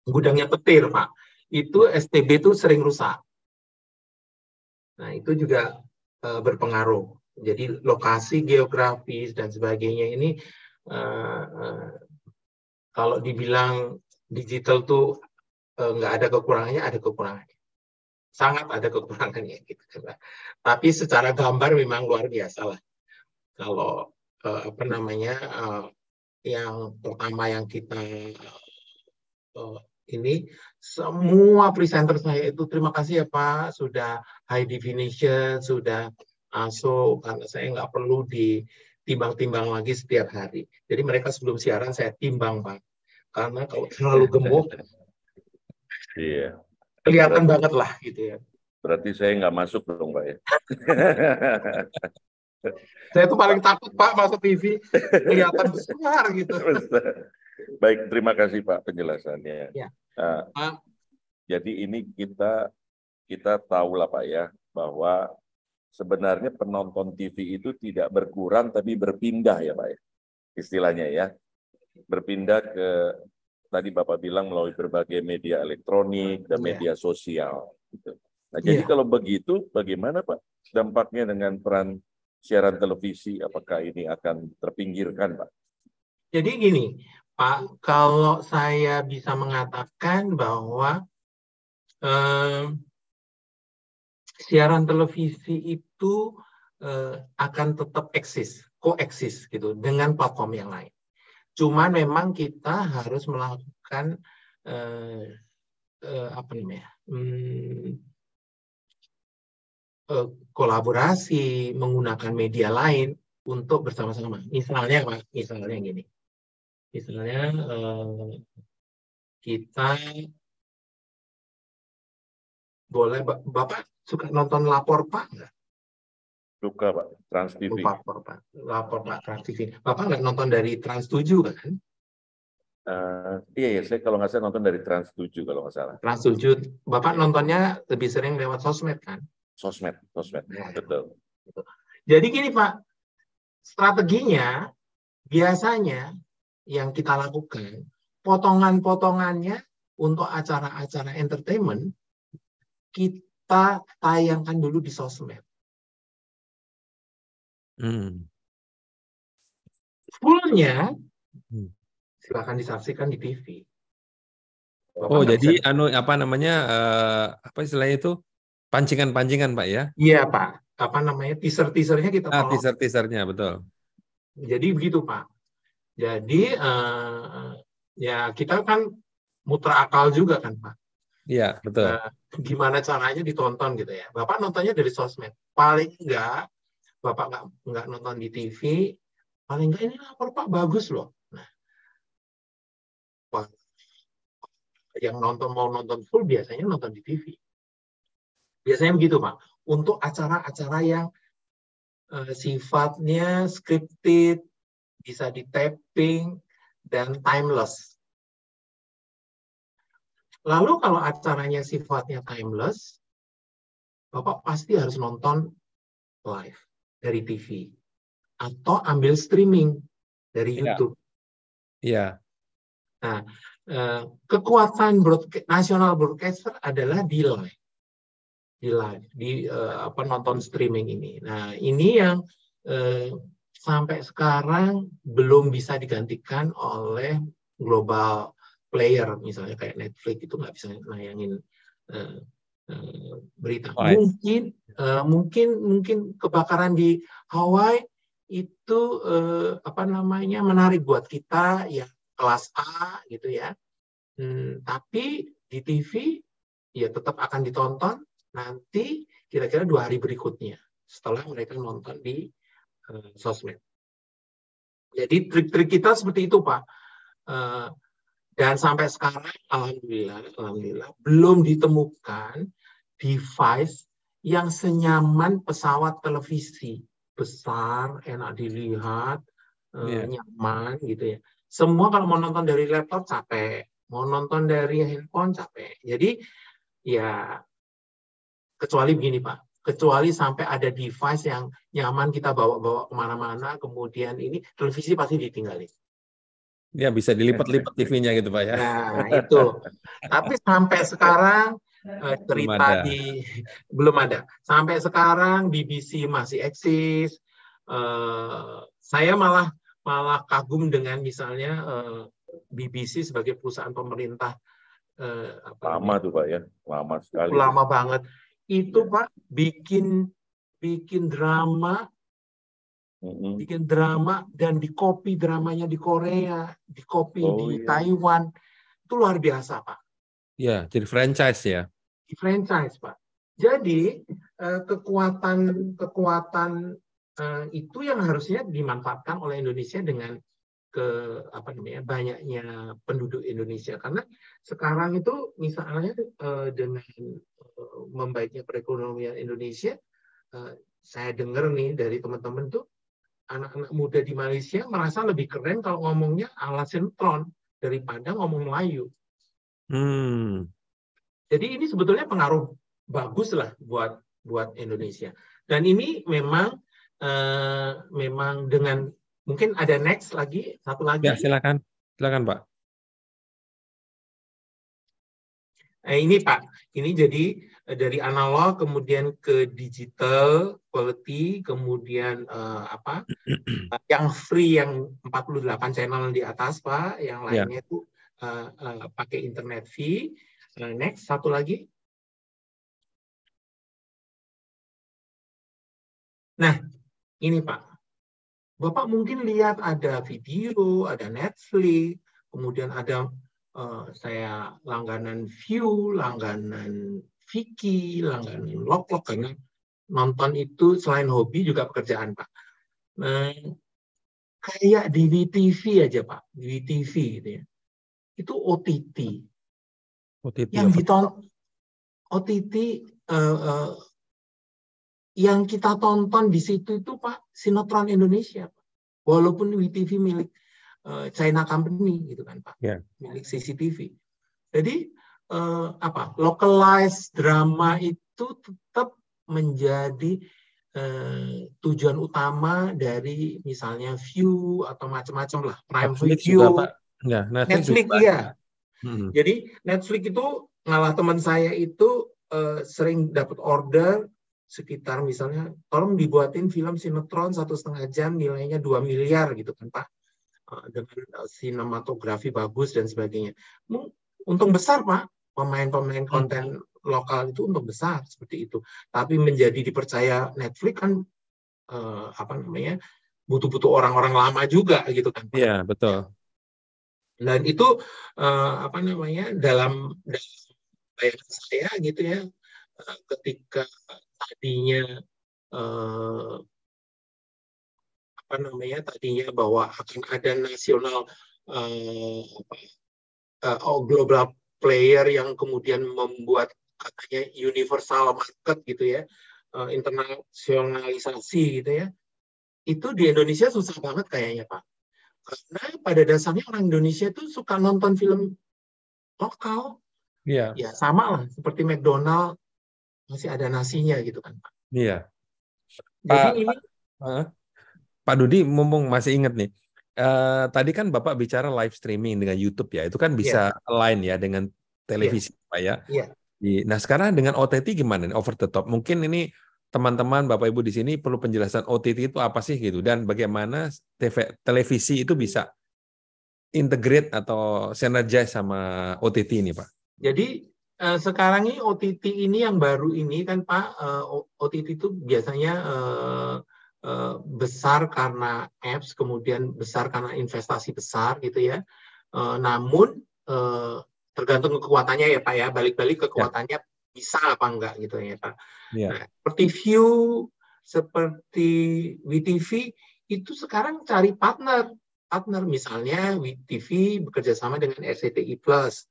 gudangnya petir Pak. Itu STB itu sering rusak. Nah itu juga berpengaruh. Jadi lokasi geografis dan sebagainya ini kalau dibilang digital tuh nggak ada kekurangannya, ada kekurangannya. Sangat ada kekurangannya gitu. Tapi secara gambar memang luar biasa lah. Kalau yang pertama yang kita Ini semua presenter saya itu terima kasih ya Pak, sudah high definition, sudah masuk, karena saya nggak perlu ditimbang-timbang lagi setiap hari. Jadi mereka sebelum siaran saya timbang Pak, karena kalau terlalu gemuk Iya. kelihatan banget lah gitu ya. Berarti saya nggak masuk dong, Pak ya. Saya tuh paling takut Pak masuk TV, kelihatan besar gitu. Baik, terima kasih Pak penjelasannya. Ya. Jadi ini kita tahu lah Pak ya, bahwa sebenarnya penonton TV itu tidak berkurang tapi berpindah ya Pak ya, istilahnya ya. Berpindah ke, tadi Bapak bilang melalui berbagai media elektronik dan media sosial. Gitu. Nah, jadi kalau begitu, bagaimana Pak dampaknya dengan peran siaran televisi? Apakah ini akan terpinggirkan, Pak? Jadi gini, Pak, kalau saya bisa mengatakan bahwa siaran televisi itu akan tetap koeksis gitu dengan platform yang lain. Cuman memang kita harus melakukan kolaborasi menggunakan media lain untuk bersama-sama. Misalnya Pak, misalnya gini. Misalnya kita boleh, Bapak suka nonton Lapor Pak nggak? Suka Pak, Trans TV. Lapor Pak, Trans TV. Bapak nggak nonton dari Trans 7 kan? Iya, saya kalau nggak salah nonton dari Trans 7 kalau nggak salah. Trans 7. Bapak nontonnya lebih sering lewat sosmed kan? Sosmed, betul. Jadi gini Pak, strateginya biasanya yang kita lakukan, potongan-potongannya untuk acara-acara entertainment, kita tayangkan dulu di sosmed. Fullnya, silakan disaksikan di TV. Bapak jadi apa namanya, apa istilahnya itu, pancingan-pancingan Pak ya? Iya Pak, apa namanya, teaser-teasernya kita tolong. Teaser-teasernya, betul. Jadi begitu Pak. Jadi ya kita kan muter akal juga kan Pak. Iya, betul. Gimana caranya ditonton gitu ya. Bapak nontonnya dari sosmed. Paling enggak, Bapak nggak nonton di TV, paling enggak ini Lapor Pak bagus loh. Nah, yang mau nonton full biasanya nonton di TV. Biasanya begitu Pak. Untuk acara-acara yang sifatnya scripted, bisa di tapping, dan timeless. Lalu kalau acaranya sifatnya timeless, Bapak pasti harus nonton live dari TV. Atau ambil streaming dari YouTube. Iya. Nah, kekuatan national broadcaster adalah di live, nonton streaming ini. Nah, ini yang sampai sekarang belum bisa digantikan oleh global player, misalnya kayak Netflix itu nggak bisa nayangin berita. Mungkin kebakaran di Hawaii itu menarik buat kita yang kelas A gitu ya. Tapi di TV ya tetap akan ditonton nanti kira-kira 2 hari berikutnya setelah mereka nonton di sosmed. Jadi trik-trik kita seperti itu Pak. Dan sampai sekarang alhamdulillah belum ditemukan device yang senyaman pesawat televisi, besar, enak dilihat, nyaman gitu ya. Semua kalau mau nonton dari laptop capek, mau nonton dari handphone capek. Jadi ya kecuali begini Pak, kecuali sampai ada device yang nyaman kita bawa-bawa kemana-mana, kemudian ini televisi pasti ditinggalin. Ya bisa dilipat-lipat TV-nya gitu Pak ya. Nah itu. Tapi sampai sekarang cerita belum ada. Sampai sekarang BBC masih eksis. Saya malah kagum dengan misalnya BBC sebagai perusahaan pemerintah. Lama tuh Pak ya, lama sekali. Lama banget. Itu Pak bikin drama. Bikin drama dan dikopi dramanya di Korea, dikopi di Taiwan. Itu luar biasa Pak. Ya, jadi franchise ya. Di franchise, Pak. Jadi kekuatan itu yang harusnya dimanfaatkan oleh Indonesia dengan banyaknya penduduk Indonesia, karena sekarang itu misalnya dengan membaiknya perekonomian Indonesia, saya dengar nih dari teman-teman tuh anak-anak muda di Malaysia merasa lebih keren kalau ngomongnya ala sinetron daripada ngomong Melayu. Jadi ini sebetulnya pengaruh bagus lah buat Indonesia. Dan ini memang dengan mungkin ada next lagi, satu lagi. Ya, silakan Pak. Ini Pak, ini jadi dari analog kemudian ke digital quality, kemudian yang free yang 48 channel di atas Pak, yang lainnya itu pakai internet fee. Next, satu lagi. Nah, ini Pak. Bapak mungkin lihat ada video, ada Netflix, kemudian ada saya langganan View, langganan Viki, langganan Loklok, karena nonton itu selain hobi juga pekerjaan, Pak. Nah, kayak di WTV aja, Pak. Di WTV gitu ya. Itu OTT. Yang ditonton OTT yang kita tonton di situ itu Pak sinetron Indonesia, Pak. Walaupun WTV milik China Company gitu kan Pak, milik CCTV. Jadi localized drama itu tetap menjadi tujuan utama dari misalnya View atau macam-macam lah, Prime Video, Pak. Ya, Netflix iya. Jadi Netflix itu ngalah teman saya itu sering dapat order sekitar misalnya tolong dibuatin film sinetron 1,5 jam nilainya 2 miliar gitu kan Pak, dengan sinematografi bagus dan sebagainya. Untung besar Pak, pemain-pemain konten lokal itu untung besar seperti itu. Tapi menjadi dipercaya Netflix kan butuh orang-orang lama juga gitu kan Pak. Iya, betul. Dan itu dalam bayangan saya gitu ya, ketika tadinya bahwa akan ada nasional global player yang kemudian membuat katanya universal market gitu ya, internasionalisasi gitu ya, itu di Indonesia susah banget kayaknya Pak, karena pada dasarnya orang Indonesia itu suka nonton film lokal. Iya. Ya sama lah seperti McDonald masih ada nasinya gitu kan Pak. Iya. Jadi Pak Dudi, mumpung masih ingat nih, tadi kan Bapak bicara live streaming dengan YouTube ya, itu kan bisa align ya dengan televisi Pak ya. Nah sekarang dengan OTT gimana nih, over the top? Mungkin ini teman-teman Bapak Ibu di sini perlu penjelasan OTT itu apa sih gitu, dan bagaimana televisi itu bisa integrate atau synergize sama OTT ini Pak. Jadi sekarang ini OTT ini yang baru ini kan Pak, OTT itu biasanya besar karena apps, kemudian besar karena investasi besar gitu ya. Namun tergantung kekuatannya ya Pak ya, balik-balik kekuatannya bisa apa enggak gitu ya Pak. Nah, seperti View, seperti WTV itu sekarang cari partner misalnya WTV bekerja sama dengan RCTI Plus.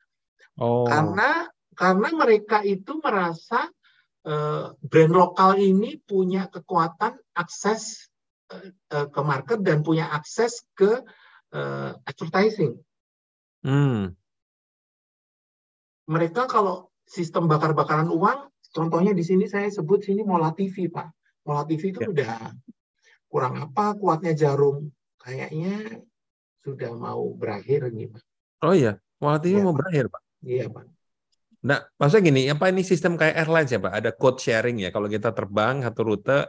Karena mereka itu merasa brand lokal ini punya kekuatan akses ke market dan punya akses ke advertising. Mereka kalau sistem bakar-bakaran uang, contohnya di sini saya sebut sini Mola TV Pak. Mola TV itu udah kurang apa kuatnya Jarum, kayaknya sudah mau berakhir nih Pak. Oh iya, Mola TV mau berakhir Pak. Iya Pak. Nah, maksudnya gini, apa ini sistem kayak airlines ya Pak? Ada code sharing ya, kalau kita terbang satu rute,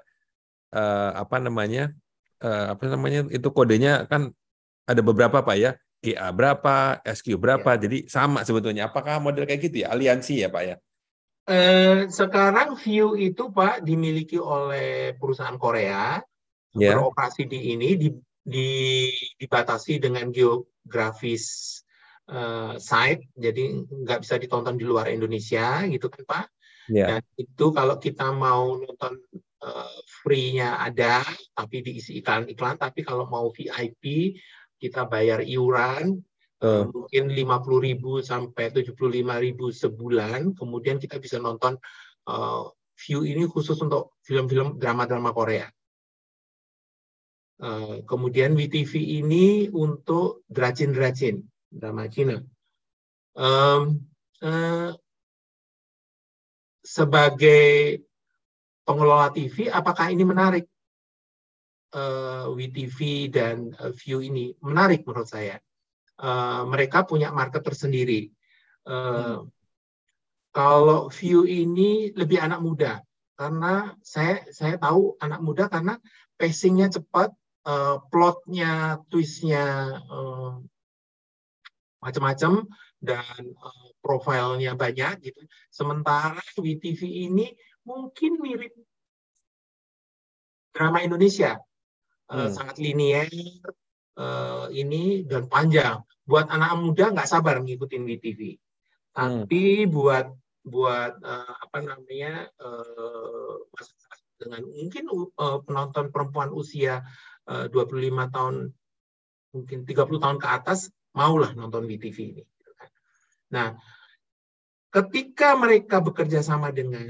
itu kodenya kan ada beberapa Pak ya, GA berapa, SQ berapa, jadi sama sebetulnya. Apakah model kayak gitu ya, aliansi ya Pak ya? Sekarang View itu Pak dimiliki oleh perusahaan Korea, beroperasi di ini, dibatasi dengan geografis site, jadi nggak bisa ditonton di luar Indonesia gitu kan Pak. Ya. Dan itu kalau kita mau nonton free-nya ada, tapi diisi iklan-iklan. Tapi kalau mau VIP, kita bayar iuran, mungkin 50.000 sampai 75.000 sebulan. Kemudian kita bisa nonton View ini khusus untuk film-film drama-drama Korea. Kemudian WeTV ini untuk Drajin-Drajin, drama Cina. Sebagai pengelola TV, apakah ini menarik? WeTV dan View ini menarik menurut saya. Mereka punya market tersendiri. Kalau View ini lebih anak muda, karena saya tahu anak muda karena pacing-nya cepat, plotnya, twist-nya macam-macam, dan profilnya banyak gitu. Sementara WeTV ini mungkin mirip drama Indonesia, sangat linear ini dan panjang. Buat anak muda nggak sabar ngikutin WeTV. Tapi buat apa namanya dengan mungkin penonton perempuan usia 25 tahun, mungkin 30 tahun ke atas, maulah nonton WeTV ini. Nah, ketika mereka bekerja sama dengan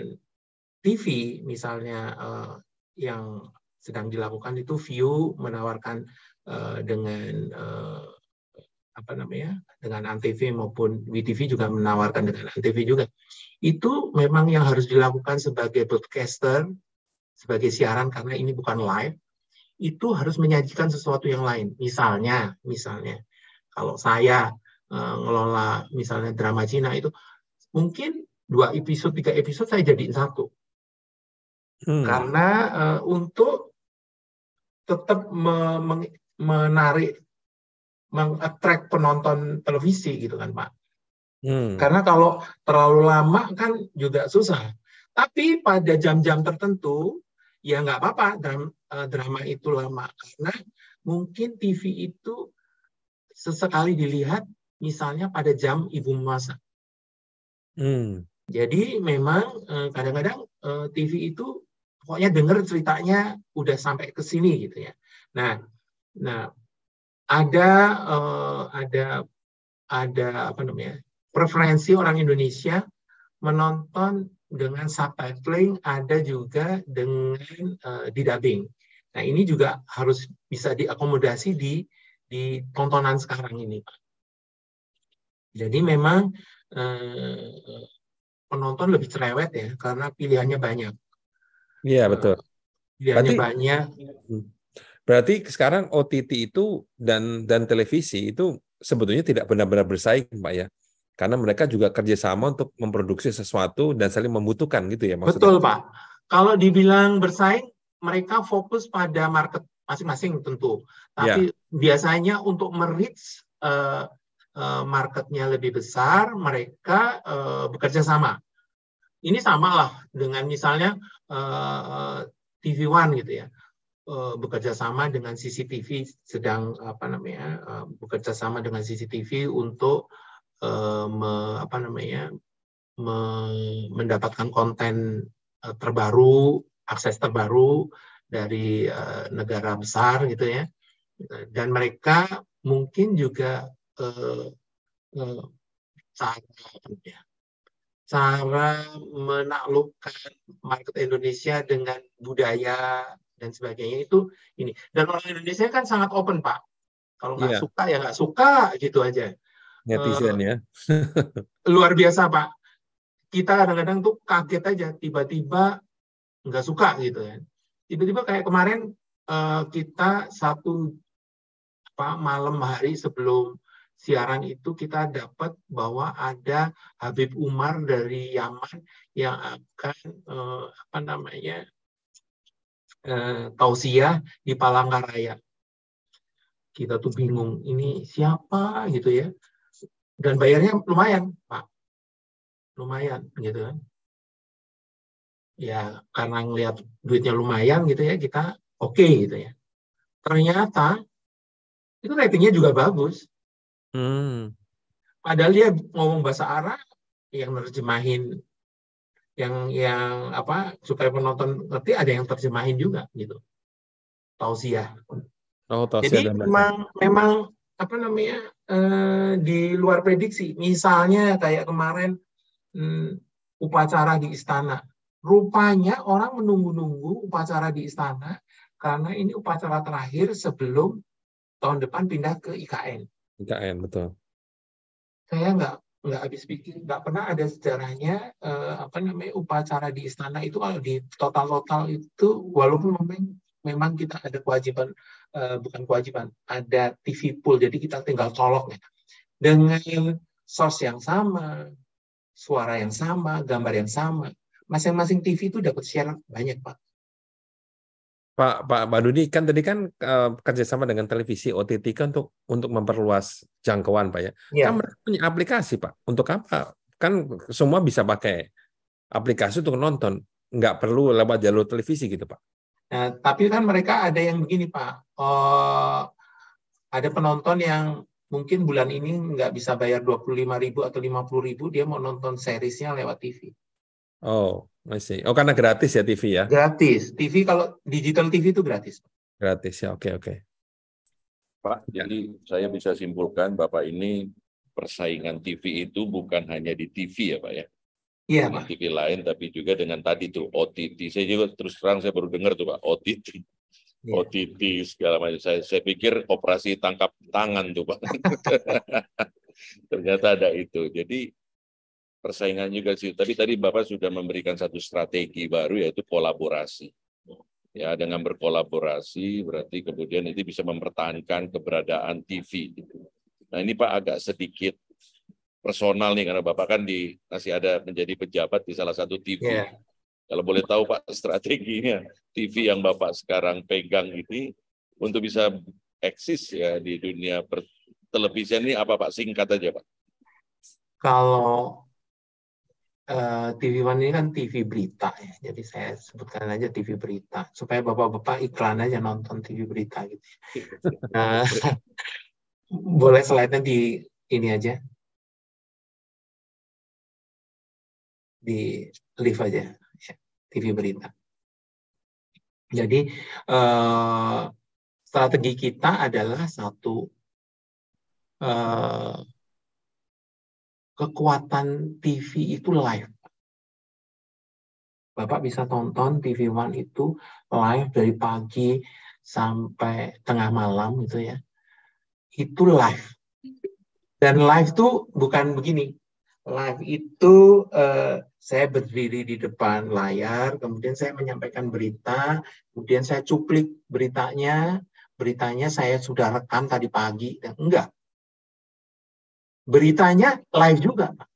TV, misalnya yang sedang dilakukan itu View menawarkan dengan apa namanya, dengan Antv maupun WeTV juga menawarkan dengan Antv juga. Itu memang yang harus dilakukan sebagai broadcaster, sebagai siaran, karena ini bukan live. Itu harus menyajikan sesuatu yang lain. Misalnya kalau saya ngelola misalnya drama Cina, itu mungkin 2 episode, 3 episode saya jadiin 1. Karena untuk tetap menarik, meng-attract penonton televisi gitu kan Pak. Karena kalau terlalu lama kan juga susah. Tapi pada jam-jam tertentu ya nggak apa-apa drama itu lama, karena mungkin TV itu sesekali dilihat misalnya pada jam ibu memasak. Jadi memang kadang-kadang TV itu pokoknya dengar ceritanya udah sampai ke sini gitu ya. Nah ada apa namanya, preferensi orang Indonesia menonton dengan subtitling, ada juga dengan didubbing. Nah ini juga harus bisa diakomodasi di tontonan sekarang ini, Pak. Jadi memang penonton lebih cerewet ya, karena pilihannya banyak. Iya, betul. Pilihannya banyak. Berarti sekarang OTT itu dan televisi itu sebetulnya tidak benar-benar bersaing, Pak ya? Karena mereka juga kerjasama untuk memproduksi sesuatu dan saling membutuhkan gitu ya maksudnya? Betul Pak. Kalau dibilang bersaing, mereka fokus pada market masing-masing tentu. Tapi biasanya untuk merich marketnya lebih besar, mereka bekerja sama. Ini samalah dengan misalnya TV One gitu ya, bekerja sama dengan CCTV, sedang apa namanya bekerja sama dengan CCTV untuk mendapatkan konten terbaru, akses terbaru dari negara besar gitu ya. Dan mereka mungkin juga cara menaklukkan market Indonesia dengan budaya dan sebagainya itu ini. Dan orang Indonesia kan sangat open Pak. Kalau nggak suka ya nggak suka gitu aja. Netizen ya. Luar biasa Pak. Kita kadang-kadang tuh kaget aja, tiba-tiba nggak suka gitu ya. Tiba-tiba kayak kemarin kita satu malam hari sebelum siaran itu kita dapat bahwa ada Habib Umar dari Yaman yang akan tausiah di Palangkaraya. Kita tuh bingung, ini siapa gitu ya. Dan bayarnya lumayan, Pak. Lumayan gitu kan. Ya karena ngelihat duitnya lumayan gitu ya, kita oke gitu ya. Ternyata itu ratingnya juga bagus. Padahal dia ngomong bahasa Arab, yang nerjemahin yang apa supaya penonton ngerti, ada yang terjemahin juga gitu. Tausiah. Oh, tausiah Jadi dan memang apa namanya di luar prediksi. Misalnya kayak kemarin upacara di istana. Rupanya orang menunggu-nunggu upacara di istana karena ini upacara terakhir sebelum tahun depan pindah ke IKN. IKN, betul. Saya nggak habis pikir, nggak pernah ada sejarahnya apa namanya upacara di istana itu kalau di total itu, walaupun memang kita ada kewajiban, bukan kewajiban, ada TV pool, jadi kita tinggal colok ya, dengan source yang sama, suara yang sama, gambar yang sama, masing-masing TV itu dapat share banyak, Pak. Pak Dudi kan tadi kan kerjasama dengan televisi OTT kan untuk memperluas jangkauan, Pak ya. Ya. Kan mereka punya aplikasi, Pak. Untuk apa? Kan semua bisa pakai aplikasi untuk nonton, nggak perlu lewat jalur televisi gitu, Pak. Nah, tapi kan mereka ada yang begini, Pak. Ada penonton yang mungkin bulan ini nggak bisa bayar 25.000 atau 50.000, dia mau nonton seriesnya lewat TV. Oh, masih. Oh, karena gratis ya TV ya? Gratis. TV kalau digital TV itu gratis. Gratis ya, oke. Pak, jadi saya bisa simpulkan Bapak ini persaingan TV itu bukan hanya di TV ya Pak ya? Iya, Dengan Pak. TV lain, tapi juga dengan tadi tuh OTT. Saya juga terus terang saya baru dengar tuh Pak, OTT. Iya. OTT segala macam. Saya pikir operasi tangkap tangan tuh Pak. Ternyata ada itu. Jadi persaingan juga sih. Tapi tadi Bapak sudah memberikan satu strategi baru, yaitu kolaborasi. Ya, dengan berkolaborasi berarti kemudian itu bisa mempertahankan keberadaan TV. Nah ini Pak agak sedikit personal nih, karena Bapak kan masih ada menjadi pejabat di salah satu TV. Yeah. Kalau boleh tahu Pak strateginya TV yang Bapak sekarang pegang ini untuk bisa eksis ya di dunia televisian ini apa Pak? Singkat aja Pak. Kalau TV One ini kan TV berita ya, jadi saya sebutkan aja TV berita supaya bapak-bapak iklan aja nonton TV berita gitu. Boleh slide-nya di ini aja, di live aja ya, TV berita. Jadi strategi kita adalah satu, kekuatan TV itu live. Bapak bisa tonton TV One itu live dari pagi sampai tengah malam gitu ya. Itu live. Dan live itu bukan begini. Live itu saya berdiri di depan layar, kemudian saya menyampaikan berita, kemudian saya cuplik beritanya saya sudah rekam tadi pagi. Enggak. Beritanya live juga, Pak.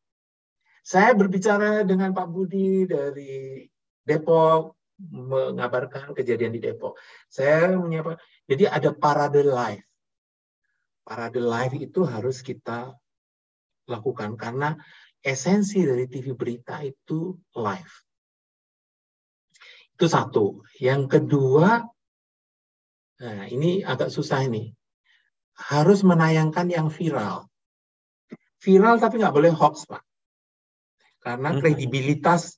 Saya berbicara dengan Pak Budi dari Depok, mengabarkan kejadian di Depok. Saya menyapa, jadi ada parade live. Parade live itu harus kita lakukan karena esensi dari TV berita itu live. Itu satu. Yang kedua, nah ini agak susah ini. Harus menayangkan yang viral. Viral tapi nggak boleh hoax, Pak. Karena kredibilitas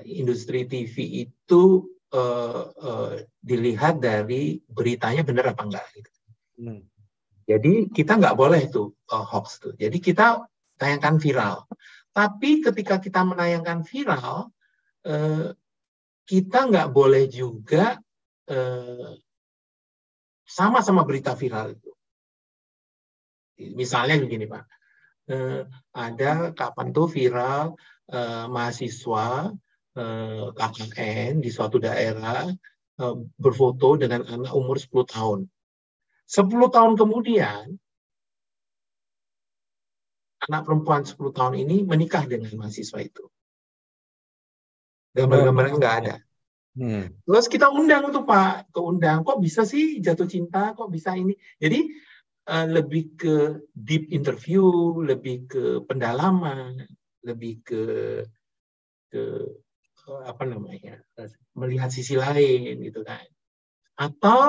industri TV itu dilihat dari beritanya benar apa enggak. Gitu. Jadi kita nggak boleh itu hoax tuh. Jadi kita tayangkan viral. Tapi ketika kita menayangkan viral, kita nggak boleh juga sama-sama berita viral itu. Misalnya begini Pak, ada kapan tuh viral mahasiswa KKN di suatu daerah berfoto dengan anak umur 10 tahun. 10 tahun kemudian, anak perempuan 10 tahun ini menikah dengan mahasiswa itu. Gambar-gambarnya nggak ada. Terus kita undang tuh Pak, kok bisa sih jatuh cinta, kok bisa ini. Jadi lebih ke deep interview, lebih ke pendalaman, lebih ke apa namanya, melihat sisi lain gitu kan. Atau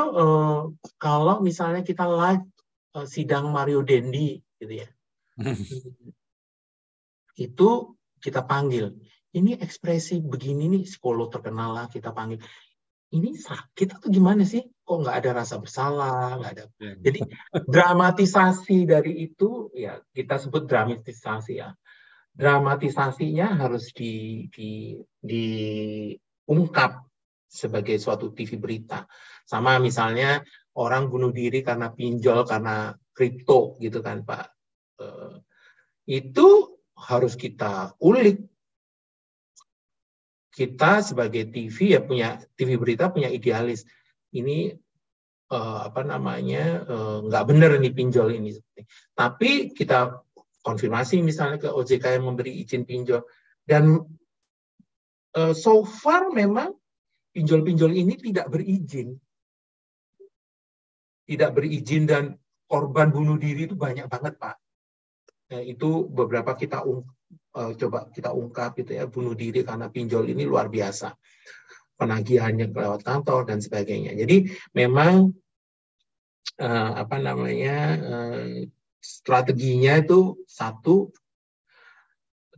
kalau misalnya kita live sidang Mario Dendi gitu ya. Itu kita panggil. Ini ekspresi begini nih, psikolog terkenal lah, kita panggil. Ini sakit atau gimana sih? Kok nggak ada rasa bersalah, nggak ada. Jadi dramatisasi dari itu, ya kita sebut dramatisasi ya. Dramatisasinya harus diungkap sebagai suatu TV berita. Sama misalnya orang bunuh diri karena pinjol, karena kripto gitu kan Pak. Itu harus kita ulik. Kita sebagai TV ya punya TV berita punya idealis. Ini nggak benar nih pinjol ini. Tapi kita konfirmasi misalnya ke OJK yang memberi izin pinjol, dan so far memang pinjol-pinjol ini tidak berizin, dan korban bunuh diri itu banyak banget Pak. Itu beberapa kita coba kita ungkap gitu ya, bunuh diri karena pinjol ini luar biasa, penagihannya lewat kantor dan sebagainya. Jadi memang strateginya itu satu,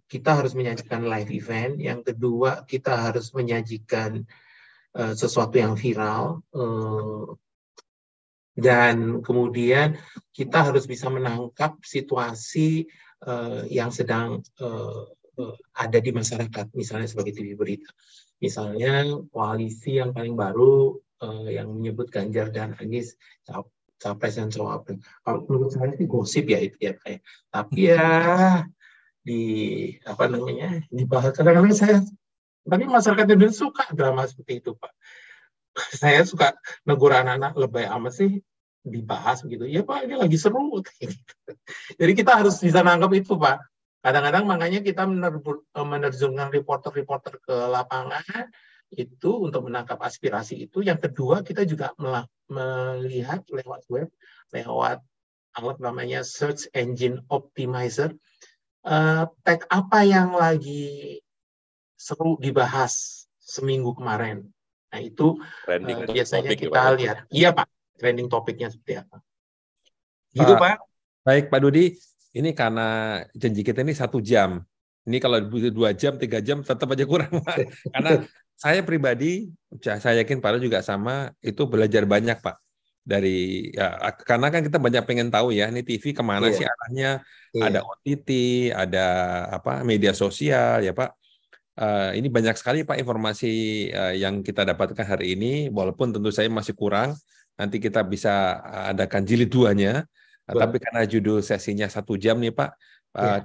kita harus menyajikan live event. Yang kedua, kita harus menyajikan sesuatu yang viral. Dan kemudian kita harus bisa menangkap situasi yang sedang ada di masyarakat, misalnya sebagai TV berita. Misalnya koalisi yang paling baru yang menyebut Ganjar dan Anies capres dan cawapres. Kalau menurut saya sih gosip ya itu ya kayak. Tapi ya dibahas kadang-kadang tapi masyarakat Indonesia suka drama seperti itu Pak. Saya suka negur anak-anak, lebay amat sih dibahas begitu. Ya Pak, ini lagi seru. Jadi kita harus bisa nangkap itu Pak. Kadang-kadang makanya kita menerjunkan reporter-reporter ke lapangan itu untuk menangkap aspirasi itu. Yang kedua, kita juga melihat lewat web, lewat alat namanya Search Engine Optimizer, tag apa yang lagi seru dibahas seminggu kemarin. Nah itu biasanya kita lihat. Iya Pak, trending topiknya seperti apa. Gitu Pak. Baik Pak Dudi, ini karena janji kita ini 1 jam. Ini kalau 2 jam, 3 jam tetap aja kurang Pak. Karena saya pribadi, saya yakin Pak juga sama, itu belajar banyak Pak. Karena kan kita banyak pengen tahu ya, ini TV kemana sih arahnya, ada OTT, ada media sosial ya Pak. Ini banyak sekali Pak informasi yang kita dapatkan hari ini, walaupun tentu saya masih kurang. Nanti kita bisa adakan jilid 2-nya, tapi karena judul sesinya 1 jam nih Pak,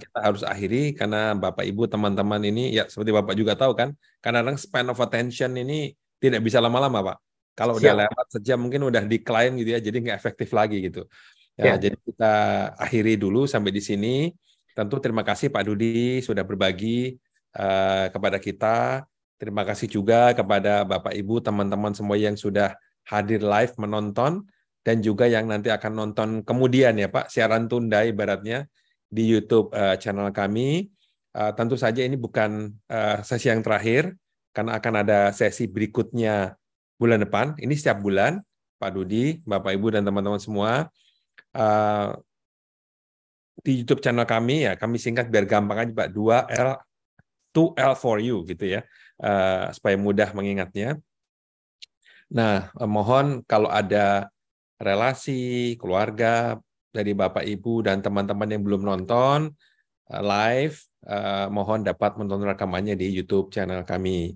kita harus akhiri karena Bapak Ibu teman-teman ini ya seperti Bapak juga tahu kan, kadang-kadang span of attention ini tidak bisa lama-lama Pak. Kalau udah lewat sejam mungkin udah decline gitu ya, jadi nggak efektif lagi gitu. Jadi kita akhiri dulu sampai di sini. Tentu terima kasih Pak Dudi sudah berbagi kepada kita. Terima kasih juga kepada Bapak Ibu teman-teman semua yang sudah hadir live menonton, dan juga yang nanti akan nonton kemudian ya Pak, siaran tunda ibaratnya di YouTube channel kami. Tentu saja ini bukan sesi yang terakhir, karena akan ada sesi berikutnya bulan depan. Ini setiap bulan Pak Dudi, Bapak Ibu dan teman-teman semua, di YouTube channel kami ya, kami singkat biar gampang aja Pak, 2L for you gitu ya, supaya mudah mengingatnya. Nah, mohon kalau ada relasi, keluarga dari Bapak Ibu dan teman-teman yang belum nonton live, mohon dapat menonton rekamannya di YouTube channel kami.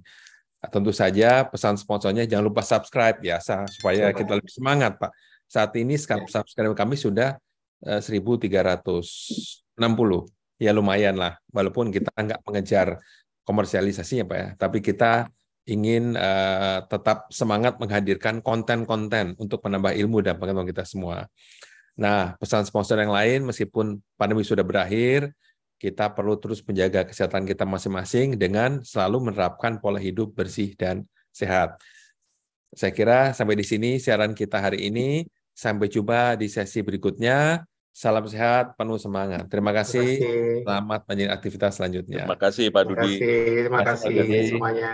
Tentu saja pesan sponsornya jangan lupa subscribe biasa supaya kita lebih semangat Pak. Saat ini subscribe kami sudah 1.360. Ya lumayan lah, walaupun kita nggak mengejar komersialisasinya Pak ya, tapi kita ingin tetap semangat menghadirkan konten-konten untuk menambah ilmu dan pengetahuan kita semua. Nah, pesan sponsor yang lain, meskipun pandemi sudah berakhir, kita perlu terus menjaga kesehatan kita masing-masing dengan selalu menerapkan pola hidup bersih dan sehat. Saya kira sampai di sini siaran kita hari ini. Sampai jumpa di sesi berikutnya. Salam sehat, penuh semangat. Terima kasih. Selamat menjalani aktivitas selanjutnya. Terima kasih Pak Dudi. Terima kasih semuanya.